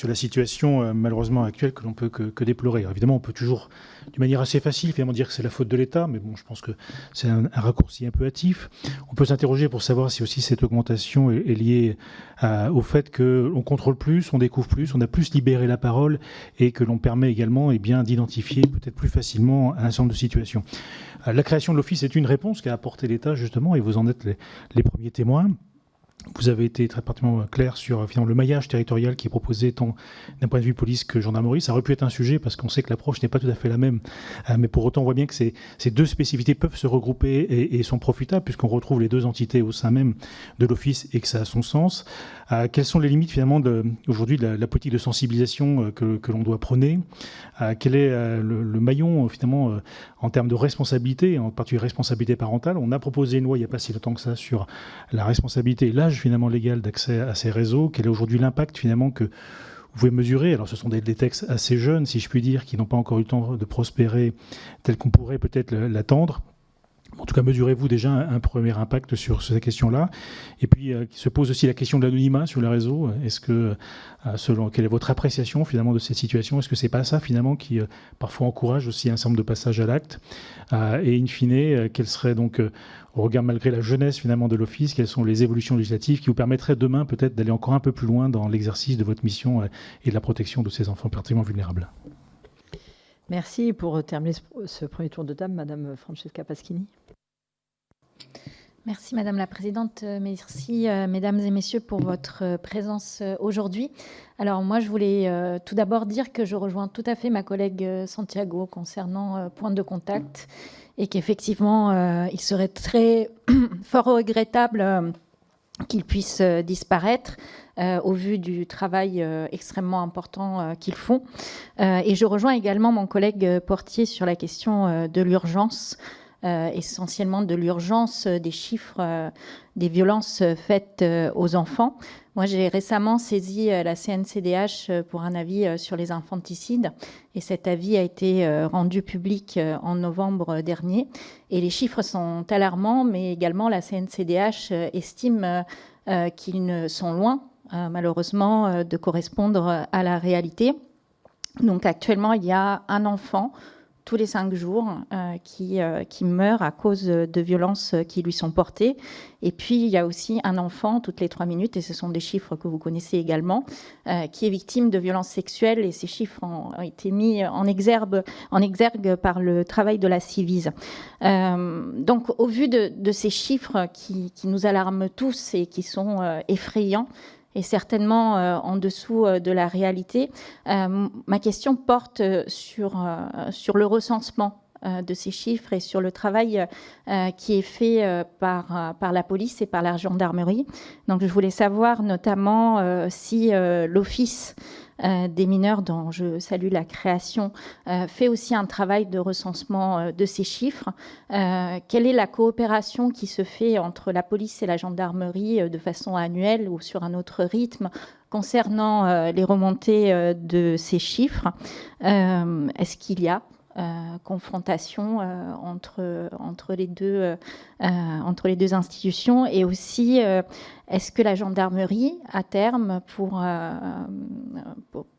S8: la situation malheureusement actuelle que l'on peut que déplorer. Alors, évidemment, on peut toujours, d'une manière assez facile, finalement dire que c'est la faute de l'État, mais bon, je pense que c'est un raccourci un peu hâtif. On peut s'interroger pour savoir si aussi cette augmentation est liée au fait qu'on contrôle plus, on découvre plus, on a plus libéré la parole et que l'on permet également d'identifier peut-être plus facilement un certain nombre de situations. La création de l'Office est une réponse qu'a apporté l'État justement, et vous en êtes les premiers témoins. Vous avez été très particulièrement clair sur finalement, le maillage territorial qui est proposé tant d'un point de vue police que gendarmerie. Ça aurait pu être un sujet parce qu'on sait que l'approche n'est pas tout à fait la même. Mais pour autant, on voit bien que ces 2 spécificités peuvent se regrouper et sont profitables puisqu'on retrouve les 2 entités au sein même de l'Office et que ça a son sens. Quelles sont les limites finalement aujourd'hui de la politique de sensibilisation que l'on doit prôner? Quel est le maillon finalement en termes de responsabilité, en particulier responsabilité parentale? On a proposé une loi il n'y a pas si longtemps que ça sur la responsabilité et l'âge finalement légal d'accès à ces réseaux. Quel est aujourd'hui l'impact finalement que vous pouvez mesurer? Alors ce sont des textes assez jeunes, si je puis dire, qui n'ont pas encore eu le temps de prospérer tel qu'on pourrait peut-être l'attendre. En tout cas, mesurez-vous déjà un premier impact sur ces questions-là? Et puis, se pose aussi la question de l'anonymat sur les réseaux. Est-ce que, quelle est votre appréciation finalement de cette situation? Est-ce que c'est pas ça finalement qui parfois encourage aussi un certain nombre de passages à l'acte? Et in fine, quel serait donc, au regard malgré la jeunesse finalement de l'Office, quelles sont les évolutions législatives qui vous permettraient demain peut-être d'aller encore un peu plus loin dans l'exercice de votre mission et de la protection de ces enfants particulièrement vulnérables?
S1: Merci. Pour terminer ce premier tour de table, Madame Francesca Paschini.
S9: Merci Madame la Présidente, merci Mesdames et Messieurs pour votre présence aujourd'hui. Alors moi je voulais tout d'abord dire que je rejoins tout à fait ma collègue Santiago concernant Point de Contact et qu'effectivement il serait très fort regrettable qu'il puisse disparaître au vu du travail extrêmement important qu'ils font. Et je rejoins également mon collègue Portier sur la question de l'urgence, essentiellement de l'urgence des chiffres des violences faites aux enfants. Moi, j'ai récemment saisi la CNCDH pour un avis sur les infanticides et cet avis a été rendu public en novembre dernier. Et les chiffres sont alarmants, mais également la CNCDH estime qu'ils sont loin, malheureusement, de correspondre à la réalité. Donc actuellement, il y a un enfant tous les 5 jours qui meurt à cause de violences qui lui sont portées. Et puis, il y a aussi un enfant toutes les 3 minutes, et ce sont des chiffres que vous connaissez également, qui est victime de violences sexuelles. Et ces chiffres ont été mis en exergue par le travail de la Civise. Donc, au vu de ces chiffres qui nous alarment tous et qui sont effrayants, et certainement en dessous de la réalité, ma question porte sur le recensement de ces chiffres et sur le travail qui est fait par la police et par la gendarmerie. Donc je voulais savoir notamment si l'Office des mineurs, dont je salue la création, fait aussi un travail de recensement de ces chiffres. Quelle est la coopération qui se fait entre la police et la gendarmerie de façon annuelle ou sur un autre rythme concernant les remontées de ces chiffres? Est-ce qu'il y a confrontation entre les deux institutions? Et aussi, est-ce que la gendarmerie, à terme, pour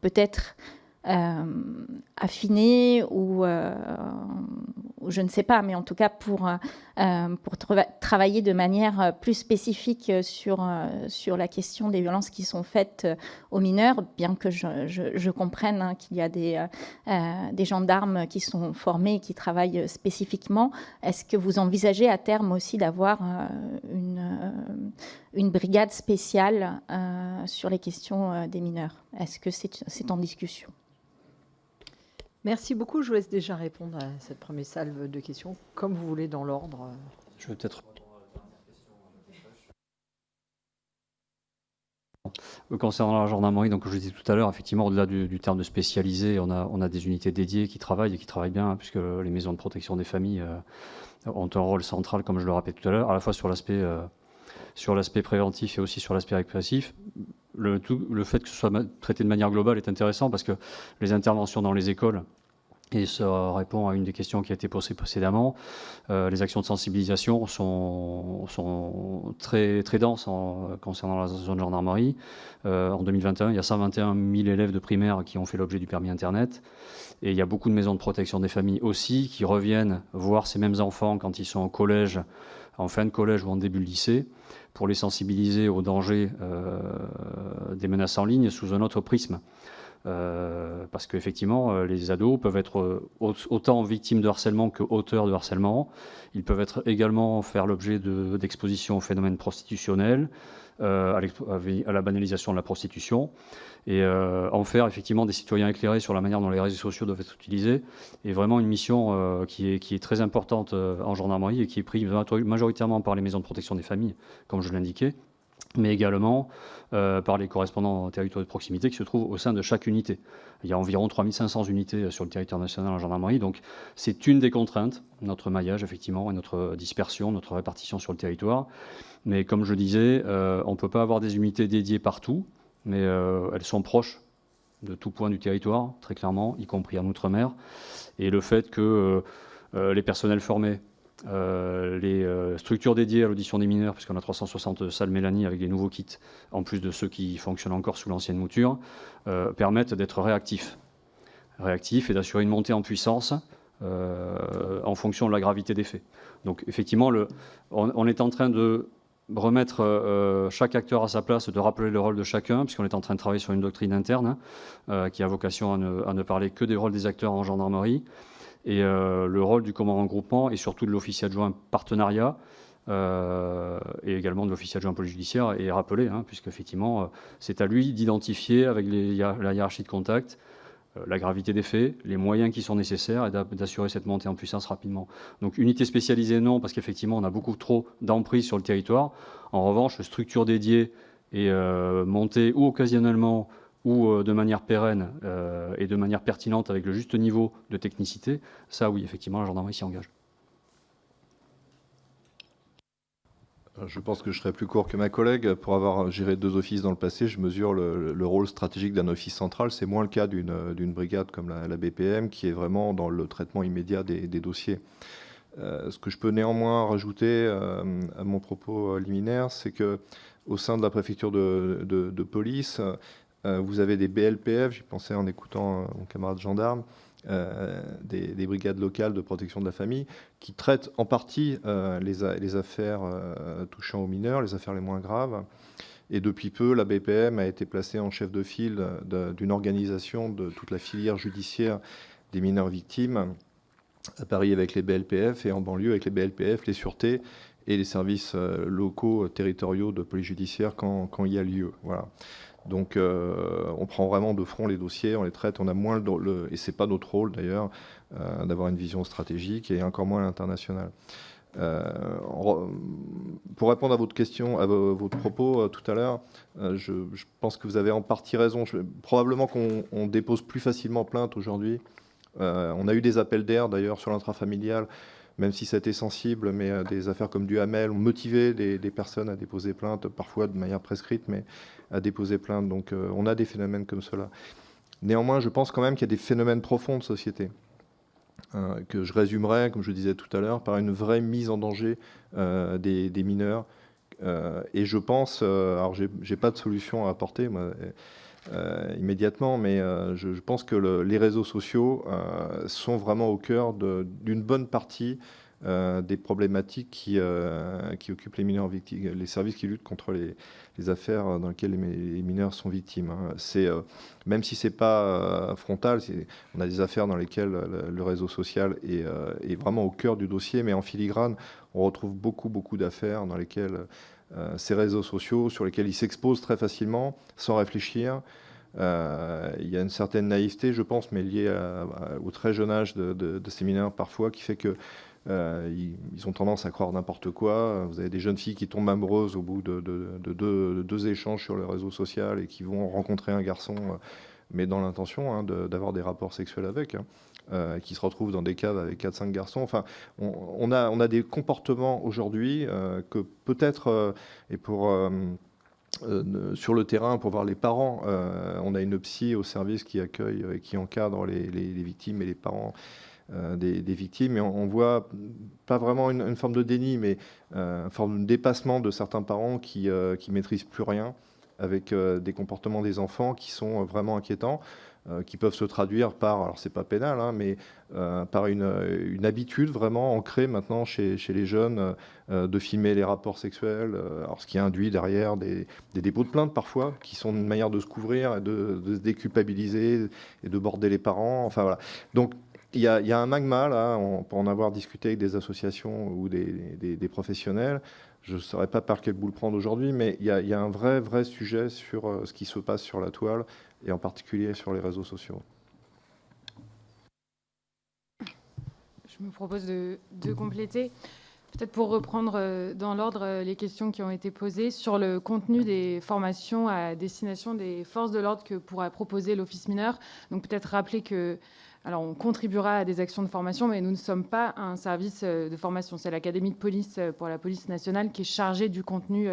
S9: peut-être affiner ou je ne sais pas, mais en tout cas pour travailler de manière plus spécifique sur la question des violences qui sont faites aux mineurs, bien que je comprenne qu'il y a des gendarmes qui sont formés et qui travaillent spécifiquement. Est-ce que vous envisagez à terme aussi d'avoir une brigade spéciale sur les questions des mineurs? Est-ce que c'est en discussion?
S1: Merci beaucoup. Je vous laisse déjà répondre à cette première salve de questions, comme vous voulez, dans l'ordre.
S2: Je vais peut-être... Concernant la gendarmerie, donc, comme je le disais tout à l'heure, effectivement, au-delà du terme de spécialisé, on a des unités dédiées qui travaillent et qui travaillent bien, puisque les maisons de protection des familles ont un rôle central, comme je le rappelais tout à l'heure, à la fois sur l'aspect préventif et aussi sur l'aspect répressif. Le fait que ce soit traité de manière globale est intéressant parce que les interventions dans les écoles, et ça répond à une des questions qui a été posée précédemment, les actions de sensibilisation sont très, très denses concernant la zone gendarmerie. En 2021, il y a 121 000 élèves de primaire qui ont fait l'objet du permis Internet. Et il y a beaucoup de maisons de protection des familles aussi qui reviennent voir ces mêmes enfants quand ils sont au collège, en fin de collège ou en début de lycée, pour les sensibiliser aux dangers des menaces en ligne sous un autre prisme. Parce qu'effectivement, les ados peuvent être autant victimes de harcèlement que auteurs de harcèlement. Ils peuvent être également faire l'objet d'exposition aux phénomènes prostitutionnels, à la banalisation de la prostitution, et en faire effectivement des citoyens éclairés sur la manière dont les réseaux sociaux doivent être utilisés. Et vraiment une mission qui est très importante en gendarmerie et qui est prise majoritairement par les maisons de protection des familles, comme je l'indiquais, mais également par les correspondants territoriaux de proximité qui se trouvent au sein de chaque unité. Il y a environ 3500 unités sur le territoire national en gendarmerie, donc c'est une des contraintes, notre maillage effectivement, et notre dispersion, notre répartition sur le territoire. Mais comme je disais, on ne peut pas avoir des unités dédiées partout, mais elles sont proches de tout point du territoire, très clairement, y compris en Outre-mer. Et le fait que les personnels formés, les structures dédiées à l'audition des mineurs, puisqu'on a 360 salles Mélanie avec des nouveaux kits, en plus de ceux qui fonctionnent encore sous l'ancienne mouture, permettent d'être réactifs et d'assurer une montée en puissance en fonction de la gravité des faits. Donc effectivement, on est en train de remettre chaque acteur à sa place, de rappeler le rôle de chacun, puisqu'on est en train de travailler sur une doctrine interne qui a vocation à ne parler que des rôles des acteurs en gendarmerie. Et le rôle du commandant groupement et surtout de l'officier adjoint partenariat et également de l'officier adjoint police judiciaire est rappelé, puisqu'effectivement c'est à lui d'identifier avec la hiérarchie de contact la gravité des faits, les moyens qui sont nécessaires et d'assurer cette montée en puissance rapidement. Donc unité spécialisée non, parce qu'effectivement on a beaucoup trop d'emprise sur le territoire. En revanche, structure dédiée et montée ou occasionnellement ou de manière pérenne et de manière pertinente avec le juste niveau de technicité, ça oui, effectivement, la gendarmerie s'y engage.
S3: Je pense que je serai plus court que ma collègue. Pour avoir géré 2 offices dans le passé, je mesure le rôle stratégique d'un office central. C'est moins le cas d'une brigade comme la BPM, qui est vraiment dans le traitement immédiat des dossiers. Ce que je peux néanmoins rajouter à mon propos liminaire, c'est qu'au sein de la préfecture de police, vous avez des BLPF, j'y pensais en écoutant mon camarade gendarme, des brigades locales de protection de la famille, qui traitent en partie les affaires touchant aux mineurs, les affaires les moins graves. Et depuis peu, la BPM a été placée en chef de file d'une organisation de toute la filière judiciaire des mineurs victimes, à Paris avec les BLPF et en banlieue avec les BLPF, les sûretés et les services locaux territoriaux de police judiciaire quand il y a lieu. Voilà. Donc on prend vraiment de front les dossiers, on les traite, on a moins et c'est pas notre rôle d'ailleurs d'avoir une vision stratégique et encore moins à l'international. Pour répondre à votre question, à votre propos tout à l'heure, je pense que vous avez en partie raison. Probablement qu'on dépose plus facilement plainte aujourd'hui. On a eu des appels d'air d'ailleurs sur l'intrafamilial, même si ça a été sensible, mais des affaires comme du Hamel ont motivé des personnes à déposer plainte, parfois de manière prescrite, mais à déposer plainte. Donc on a des phénomènes comme cela. Néanmoins, je pense quand même qu'il y a des phénomènes profonds de société, que je résumerai, comme je le disais tout à l'heure, par une vraie mise en danger des mineurs. Et je pense, alors j'ai pas de solution à apporter, moi, immédiatement, mais je pense que les réseaux sociaux sont vraiment au cœur d'une bonne partie des problématiques qui occupent les mineurs victimes, les services qui luttent contre les affaires dans lesquelles les mineurs sont victimes. C'est, même si c'est pas frontal, on a des affaires dans lesquelles le réseau social est vraiment au cœur du dossier, mais en filigrane, on retrouve beaucoup d'affaires dans lesquelles ces réseaux sociaux, sur lesquels ils s'exposent très facilement, sans réfléchir. Il y a une certaine naïveté, je pense, mais liée au très jeune âge de ces mineurs parfois, qui fait que ils ont tendance à croire n'importe quoi. Vous avez des jeunes filles qui tombent amoureuses au bout de deux échanges sur le réseau social et qui vont rencontrer un garçon, mais dans l'intention d'avoir des rapports sexuels avec, qui se retrouvent dans des caves avec 4-5 garçons. Enfin, on a des comportements aujourd'hui que peut-être, et pour... sur le terrain, pour voir les parents, on a une psy au service qui accueille et qui encadre les victimes et les parents des victimes, et on voit pas vraiment une forme de déni, mais une forme de dépassement de certains parents qui maîtrisent plus rien, avec des comportements des enfants qui sont vraiment inquiétants, qui peuvent se traduire par, alors c'est pas pénal, mais par une habitude vraiment ancrée maintenant chez les jeunes de filmer les rapports sexuels, alors ce qui induit derrière des dépôts de plainte parfois, qui sont une manière de se couvrir, et de se déculpabiliser et de border les parents. Enfin voilà. Donc il y a un magma là, pour en avoir discuté avec des associations ou des professionnels. Je ne saurais pas par quel bout le prendre aujourd'hui, mais il y a un vrai sujet sur ce qui se passe sur la toile, et en particulier sur les réseaux sociaux.
S4: Je me propose de compléter, peut-être pour reprendre dans l'ordre les questions qui ont été posées sur le contenu des formations à destination des forces de l'ordre que pourrait proposer l'Office mineur. Donc peut-être rappeler que... Alors, on contribuera à des actions de formation, mais nous ne sommes pas un service de formation. C'est l'Académie de police pour la police nationale qui est chargée du contenu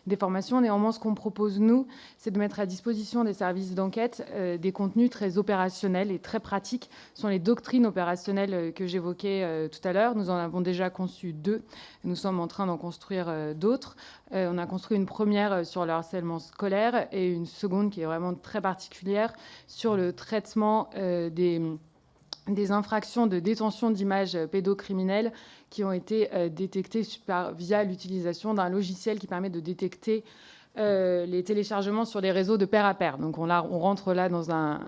S4: des formations. Néanmoins, ce qu'on propose, nous, c'est de mettre à disposition des services d'enquête des contenus très opérationnels et très pratiques. Ce sont les doctrines opérationnelles que j'évoquais tout à l'heure. Nous en avons déjà conçu 2. Nous sommes en train d'en construire d'autres. On a construit une première sur le harcèlement scolaire et une seconde qui est vraiment très particulière sur le traitement des infractions de détention d'images pédocriminelles qui ont été détectées via l'utilisation d'un logiciel qui permet de détecter les téléchargements sur les réseaux de pair à pair. Donc on rentre là dans un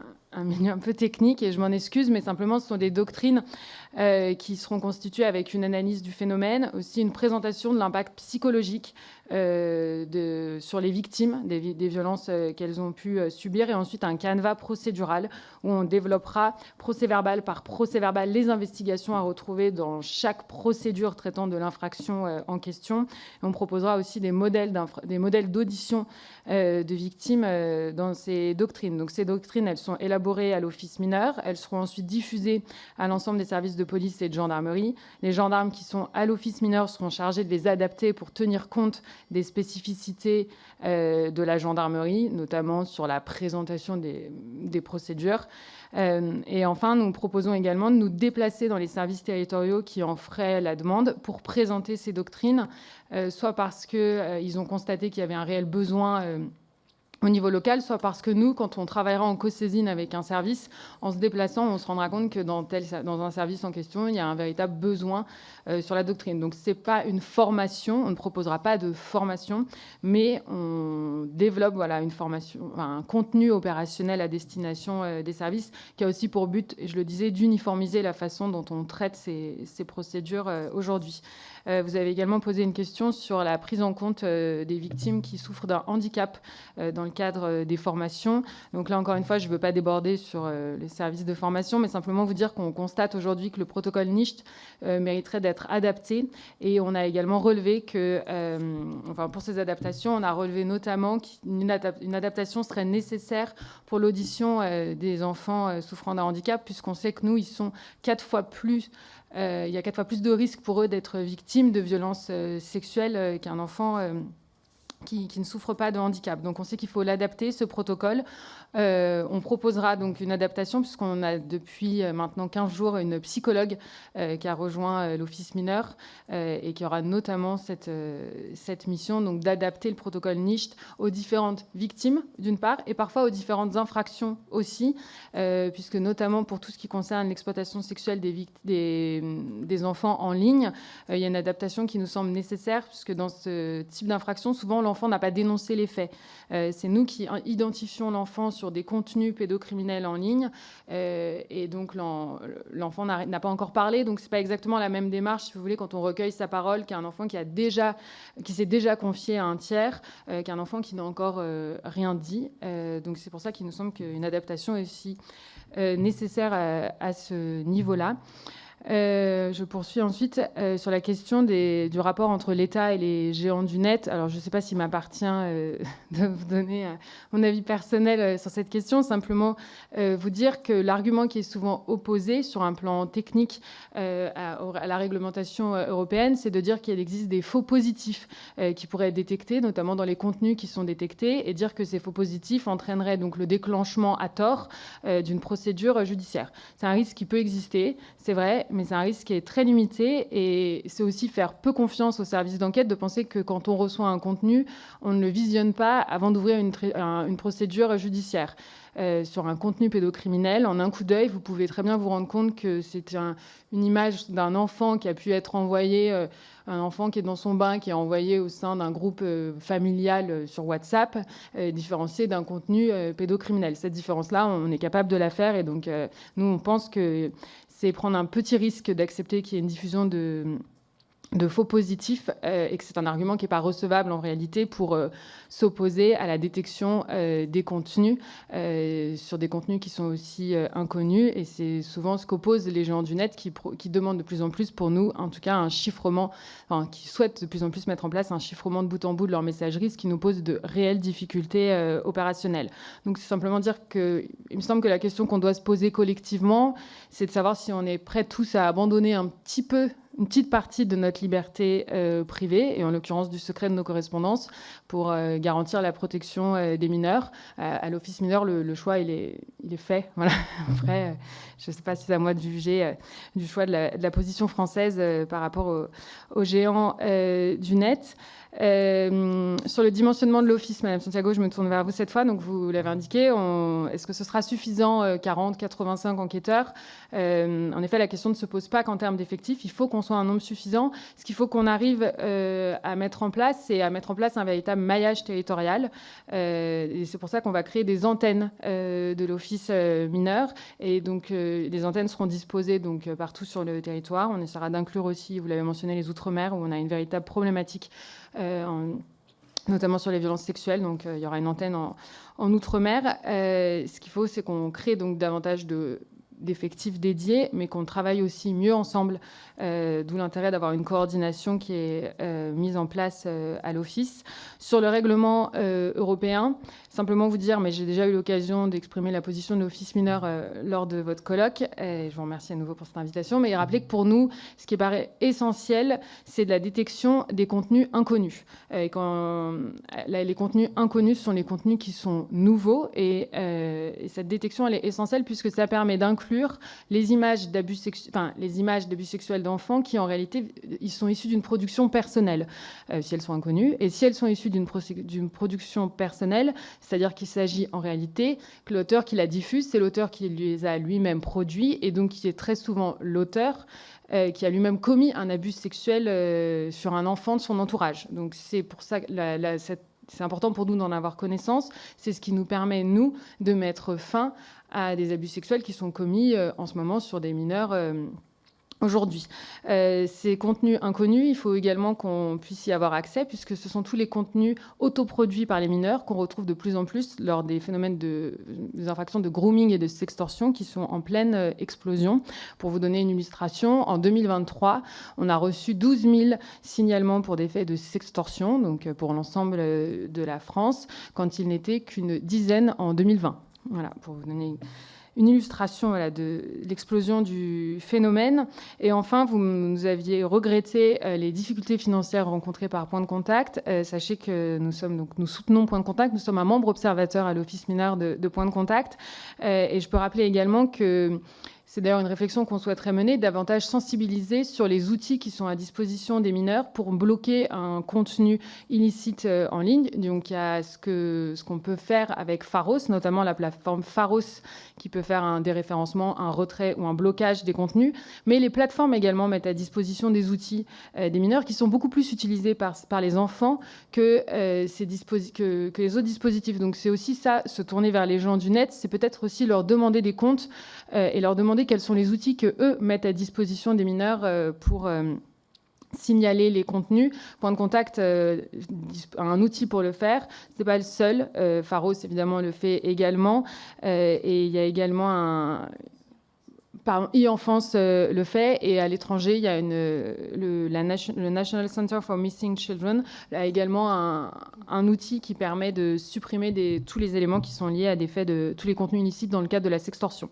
S4: milieu un peu technique, et je m'en excuse, mais simplement ce sont des doctrines qui seront constituées avec une analyse du phénomène, aussi une présentation de l'impact psychologique sur les victimes des violences qu'elles ont pu subir, et ensuite un canevas procédural où on développera procès-verbal par procès-verbal les investigations à retrouver dans chaque procédure traitant de l'infraction en question. Et on proposera aussi des modèles d'audition de victimes dans ces doctrines. Donc ces doctrines, elles sont élaborées à l'Office mineur, elles seront ensuite diffusées à l'ensemble des services de police et de gendarmerie. Les gendarmes qui sont à l'Office mineur seront chargés de les adapter pour tenir compte des spécificités de la gendarmerie, notamment sur la présentation des procédures. Et enfin, nous proposons également de nous déplacer dans les services territoriaux qui en feraient la demande pour présenter ces doctrines, soit parce qu'ils ont constaté qu'il y avait un réel besoin au niveau local, soit parce que nous, quand on travaillera en co-saisine avec un service, en se déplaçant, on se rendra compte que dans un service en question, il y a un véritable besoin sur la doctrine. Donc, ce n'est pas une formation, on ne proposera pas de formation, mais on développe une formation, un contenu opérationnel à destination des services qui a aussi pour but, et je le disais, d'uniformiser la façon dont on traite ces procédures aujourd'hui. Vous avez également posé une question sur la prise en compte des victimes qui souffrent d'un handicap dans le cadre des formations. Donc là, encore une fois, je ne veux pas déborder sur les services de formation, mais simplement vous dire qu'on constate aujourd'hui que le protocole NICHT mériterait d'être adapté. Et on a également relevé que, pour ces adaptations, on a relevé notamment qu'une adaptation serait nécessaire pour l'audition des enfants souffrant d'un handicap, puisqu'on sait que nous, ils sont 4 fois plus... il y a 4 fois plus de risques pour eux d'être victimes de violences sexuelles qu'un enfant qui ne souffre pas de handicap. Donc on sait qu'il faut l'adapter, ce protocole. On proposera donc une adaptation puisqu'on a depuis maintenant 15 jours une psychologue qui a rejoint l'Office mineur et qui aura notamment cette mission donc d'adapter le protocole NICHT aux différentes victimes d'une part et parfois aux différentes infractions aussi, puisque notamment pour tout ce qui concerne l'exploitation sexuelle des enfants en ligne, il y a une adaptation qui nous semble nécessaire puisque dans ce type d'infraction, souvent l'enfant n'a pas dénoncé les faits. C'est nous qui identifions l'enfant sur des contenus pédocriminels en ligne et donc l'enfant n'a pas encore parlé, donc c'est pas exactement la même démarche si vous voulez quand on recueille sa parole qu'un enfant qui s'est déjà confié à un tiers qu'un enfant qui n'a encore rien dit. Donc c'est pour ça qu'il nous semble qu'une adaptation est aussi nécessaire à ce niveau-là. Je poursuis ensuite sur la question du rapport entre l'État et les géants du net. Alors, je ne sais pas s'il m'appartient de vous donner mon avis personnel sur cette question. Simplement vous dire que l'argument qui est souvent opposé sur un plan technique à la réglementation européenne, c'est de dire qu'il existe des faux positifs qui pourraient être détectés, notamment dans les contenus qui sont détectés, et dire que ces faux positifs entraîneraient donc le déclenchement à tort d'une procédure judiciaire. C'est un risque qui peut exister, c'est vrai, mais c'est un risque qui est très limité et c'est aussi faire peu confiance aux services d'enquête de penser que quand on reçoit un contenu, on ne le visionne pas avant d'ouvrir une procédure judiciaire. Sur un contenu pédocriminel, en un coup d'œil, vous pouvez très bien vous rendre compte que c'est une image d'un enfant qui a pu être envoyé, un enfant qui est dans son bain, qui est envoyé au sein d'un groupe familial sur WhatsApp, différencié d'un contenu pédocriminel. Cette différence-là, on est capable de la faire et donc nous, on pense que c'est prendre un petit risque d'accepter qu'il y ait une diffusion de faux positifs et que c'est un argument qui n'est pas recevable en réalité pour s'opposer à la détection des contenus sur des contenus qui sont aussi inconnus. Et c'est souvent ce qu'opposent les géants du net qui demandent de plus en plus pour nous, en tout cas, un chiffrement, qui souhaitent de plus en plus mettre en place un chiffrement de bout en bout de leur messagerie, ce qui nous pose de réelles difficultés opérationnelles. Donc c'est simplement dire qu'il me semble que la question qu'on doit se poser collectivement, c'est de savoir si on est prêts tous à abandonner une petite partie de notre liberté privée, et en l'occurrence du secret de nos correspondances, pour garantir la protection des mineurs. À l'Office mineur, le choix, il est fait. Voilà. Après, je ne sais pas si c'est à moi de juger du choix de la position française par rapport aux géants du net. Sur le dimensionnement de l'Office, Madame Santiago, je me tourne vers vous cette fois. Donc, vous l'avez indiqué. Est-ce que ce sera suffisant, 40, 85 enquêteurs ? En effet, la question ne se pose pas qu'en termes d'effectifs. Il faut qu'on soit un nombre suffisant. Ce qu'il faut qu'on arrive à mettre en place, c'est à mettre en place un véritable maillage territorial. Et c'est pour ça qu'on va créer des antennes de l'Office mineur. Et donc, les antennes seront disposées donc, partout sur le territoire. On essaiera d'inclure aussi, vous l'avez mentionné, les Outre-mer, où on a une véritable problématique notamment sur les violences sexuelles. Donc, il y aura une antenne en Outre-mer. Ce qu'il faut, c'est qu'on crée donc davantage d'effectifs dédiés, mais qu'on travaille aussi mieux ensemble, d'où l'intérêt d'avoir une coordination qui est mise en place à l'Office. Sur le règlement européen, simplement vous dire, mais j'ai déjà eu l'occasion d'exprimer la position de l'Office mineur lors de votre colloque, et je vous remercie à nouveau pour cette invitation, mais rappeler que pour nous, ce qui paraît essentiel, c'est de la détection des contenus inconnus. Et les contenus inconnus sont les contenus qui sont nouveaux, et cette détection, elle est essentielle puisque ça permet d'inclure inclure les images d'abus sexuels d'enfants qui, en réalité, ils sont issus d'une production personnelle, si elles sont inconnues. Et si elles sont issues d'une production personnelle, c'est-à-dire qu'il s'agit en réalité que l'auteur qui la diffuse, c'est l'auteur qui les a lui-même produits, et donc qui est très souvent l'auteur qui a lui-même commis un abus sexuel sur un enfant de son entourage. Donc c'est pour ça que c'est important pour nous d'en avoir connaissance. C'est ce qui nous permet, nous, de mettre fin à des abus sexuels qui sont commis en ce moment sur des mineurs aujourd'hui. Ces contenus inconnus, il faut également qu'on puisse y avoir accès, puisque ce sont tous les contenus autoproduits par les mineurs qu'on retrouve de plus en plus lors des phénomènes des infractions de grooming et de sextorsion qui sont en pleine explosion. Pour vous donner une illustration, en 2023, on a reçu 12 000 signalements pour des faits de sextorsion, donc pour l'ensemble de la France, quand il n'était qu'une dizaine en 2020. Voilà, pour vous donner une illustration de l'explosion du phénomène. Et enfin, vous nous aviez regretté les difficultés financières rencontrées par Point de Contact. Sachez que nous soutenons Point de Contact. Nous sommes un membre observateur à l'Office mineur de Point de Contact. Et je peux rappeler également que c'est d'ailleurs une réflexion qu'on souhaiterait mener, davantage sensibiliser sur les outils qui sont à disposition des mineurs pour bloquer un contenu illicite en ligne. Donc il y a ce qu'on peut faire avec Pharos, notamment la plateforme Pharos qui peut faire un déréférencement, un retrait ou un blocage des contenus. Mais les plateformes également mettent à disposition des outils des mineurs qui sont beaucoup plus utilisés par les enfants que les autres dispositifs. Donc c'est aussi ça, se tourner vers les gens du net, c'est peut-être aussi leur demander des comptes et leur demander quels sont les outils que eux mettent à disposition des mineurs pour signaler les contenus. Point de Contact a un outil pour le faire. C'est pas le seul. Pharos évidemment le fait également. Et il y a également e-enfance le fait, et à l'étranger, il y a le National Center for Missing Children a également un outil qui permet de supprimer tous les éléments qui sont liés à des faits de tous les contenus illicites dans le cadre de la sextorsion.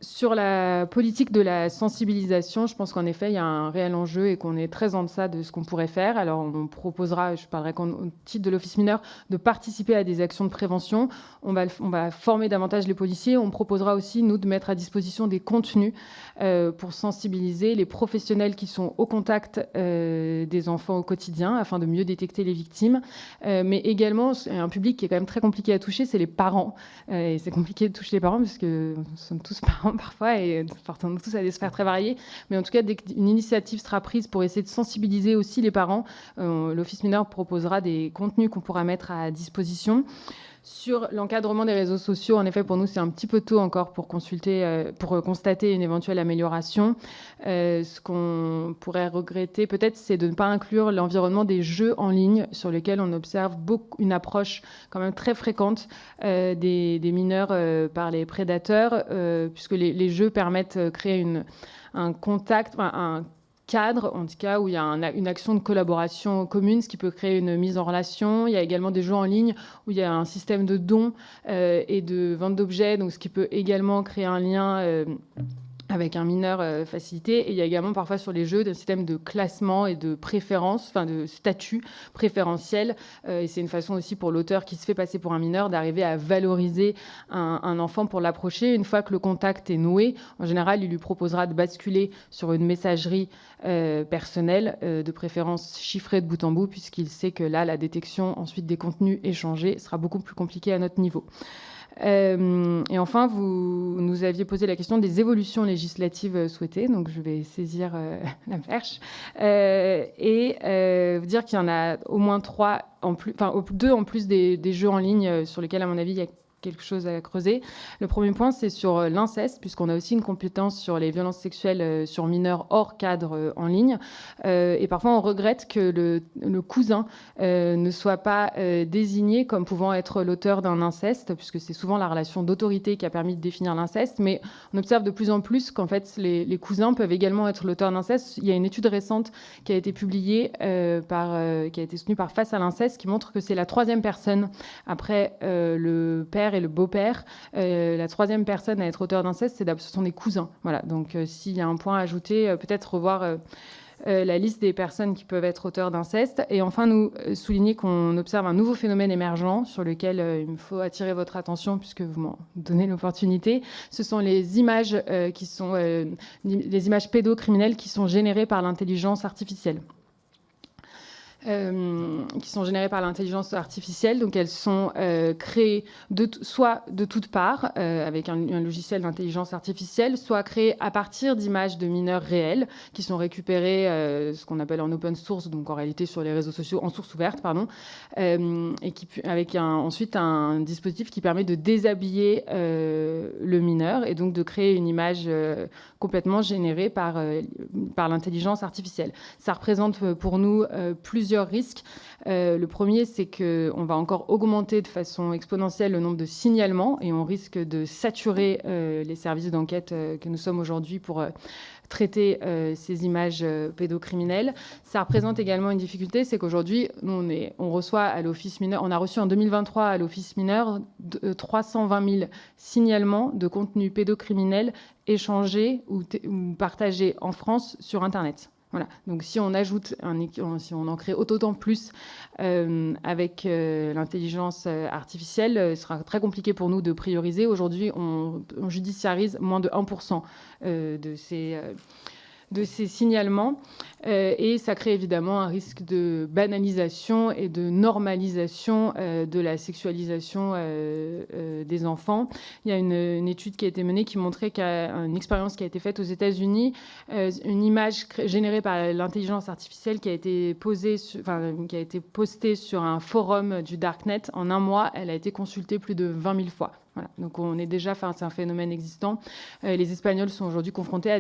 S4: Sur la politique de la sensibilisation, je pense qu'en effet, il y a un réel enjeu et qu'on est très en deçà de ce qu'on pourrait faire. Alors, on proposera, je parlerai au titre de l'Office mineur, de participer à des actions de prévention. On va former davantage les policiers. On proposera aussi, nous, de mettre à disposition des contenus pour sensibiliser les professionnels qui sont au contact des enfants au quotidien afin de mieux détecter les victimes. Mais également, un public qui est quand même très compliqué à toucher, c'est les parents. Et c'est compliqué de toucher les parents parce que nous sommes tous parents parfois et appartenons tous à des sphères très variées. Mais en tout cas, dès qu'une initiative sera prise pour essayer de sensibiliser aussi les parents, l'Office mineur proposera des contenus qu'on pourra mettre à disposition. Sur l'encadrement des réseaux sociaux, en effet, pour nous, c'est un petit peu tôt encore pour constater une éventuelle amélioration. Ce qu'on pourrait regretter, peut-être, c'est de ne pas inclure l'environnement des jeux en ligne, sur lesquels on observe une approche quand même très fréquente des mineurs par les prédateurs, puisque les jeux permettent de créer un contact, un cadre, en tout cas, où il y a une action de collaboration commune, ce qui peut créer une mise en relation. Il y a également des jeux en ligne où il y a un système de dons et de vente d'objets, donc ce qui peut également créer un lien avec un mineur facilité. Et il y a également parfois sur les jeux des systèmes de classement et de préférence, enfin de statut préférentiel. Et c'est une façon aussi pour l'auteur qui se fait passer pour un mineur d'arriver à valoriser un enfant pour l'approcher. Une fois que le contact est noué, en général, il lui proposera de basculer sur une messagerie personnelle, de préférence chiffrée de bout en bout, puisqu'il sait que là, la détection ensuite des contenus échangés sera beaucoup plus compliquée à notre niveau. Et enfin, vous nous aviez posé la question des évolutions législatives souhaitées, donc je vais saisir la perche et vous dire qu'il y en a au moins 3 en plus, enfin 2 en plus des jeux en ligne sur lesquels, à mon avis, il y a quelque chose à creuser. Le premier point, c'est sur l'inceste, puisqu'on a aussi une compétence sur les violences sexuelles sur mineurs hors cadre en ligne. Et parfois, on regrette que le cousin ne soit pas désigné comme pouvant être l'auteur d'un inceste, puisque c'est souvent la relation d'autorité qui a permis de définir l'inceste. Mais on observe de plus en plus qu'en fait, les cousins peuvent également être l'auteur d'inceste. Il y a une étude récente qui a été publiée, qui a été soutenue par Face à l'inceste, qui montre que c'est la 3e personne après le père et le beau-père. La 3e personne à être auteur d'inceste, ce sont des cousins. Voilà. Donc, s'il y a un point à ajouter, peut-être revoir la liste des personnes qui peuvent être auteurs d'inceste. Et enfin, nous souligner qu'on observe un nouveau phénomène émergent sur lequel il me faut attirer votre attention puisque vous m'en donnez l'opportunité. Ce sont les images qui sont les images pédocriminelles qui sont générées par l'intelligence artificielle. Donc elles sont créées soit de toutes parts avec un logiciel d'intelligence artificielle, soit créées à partir d'images de mineurs réels qui sont récupérées, ce qu'on appelle en open source, donc en réalité sur les réseaux sociaux, en source ouverte, pardon, et qui avec ensuite un dispositif qui permet de déshabiller le mineur et donc de créer une image complètement générée par l'intelligence artificielle. Ça représente pour nous plusieurs risques. Le premier, c'est qu'on va encore augmenter de façon exponentielle le nombre de signalements et on risque de saturer les services d'enquête que nous sommes aujourd'hui pour traiter ces images pédocriminelles. Ça représente également une difficulté, c'est qu'aujourd'hui, on reçoit à l'Office mineur, on a reçu en 2023 à l'Office mineur 320 000 signalements de contenus pédocriminels échangés ou partagés en France sur Internet. Voilà. Donc, si on ajoute, si on en crée autant plus avec l'intelligence artificielle, ce sera très compliqué pour nous de prioriser. Aujourd'hui, on judiciarise moins de 1% de ces signalements et ça crée évidemment un risque de banalisation et de normalisation de la sexualisation des enfants. Il y a une étude qui a été menée qui montrait qu'une expérience qui a été faite aux États-Unis, une image générée par l'intelligence artificielle qui a été postée sur un forum du Darknet en un mois, elle a été consultée plus de 20 000 fois. Voilà. Donc on est déjà, c'est un phénomène existant. Les Espagnols sont aujourd'hui confrontés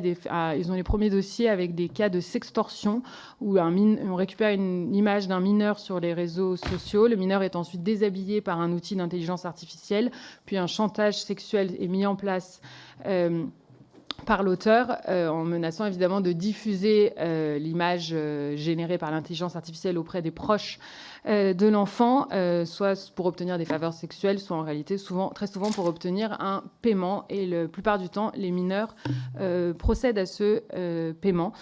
S4: ils ont les premiers dossiers avec des cas de sextorsion où on récupère une image d'un mineur sur les réseaux sociaux. Le mineur est ensuite déshabillé par un outil d'intelligence artificielle, puis un chantage sexuel est mis en place par l'auteur en menaçant évidemment de diffuser l'image générée par l'intelligence artificielle auprès des proches de l'enfant, soit pour obtenir des faveurs sexuelles, soit en réalité très souvent pour obtenir un paiement. Et la plupart du temps, les mineurs procèdent à ce paiement.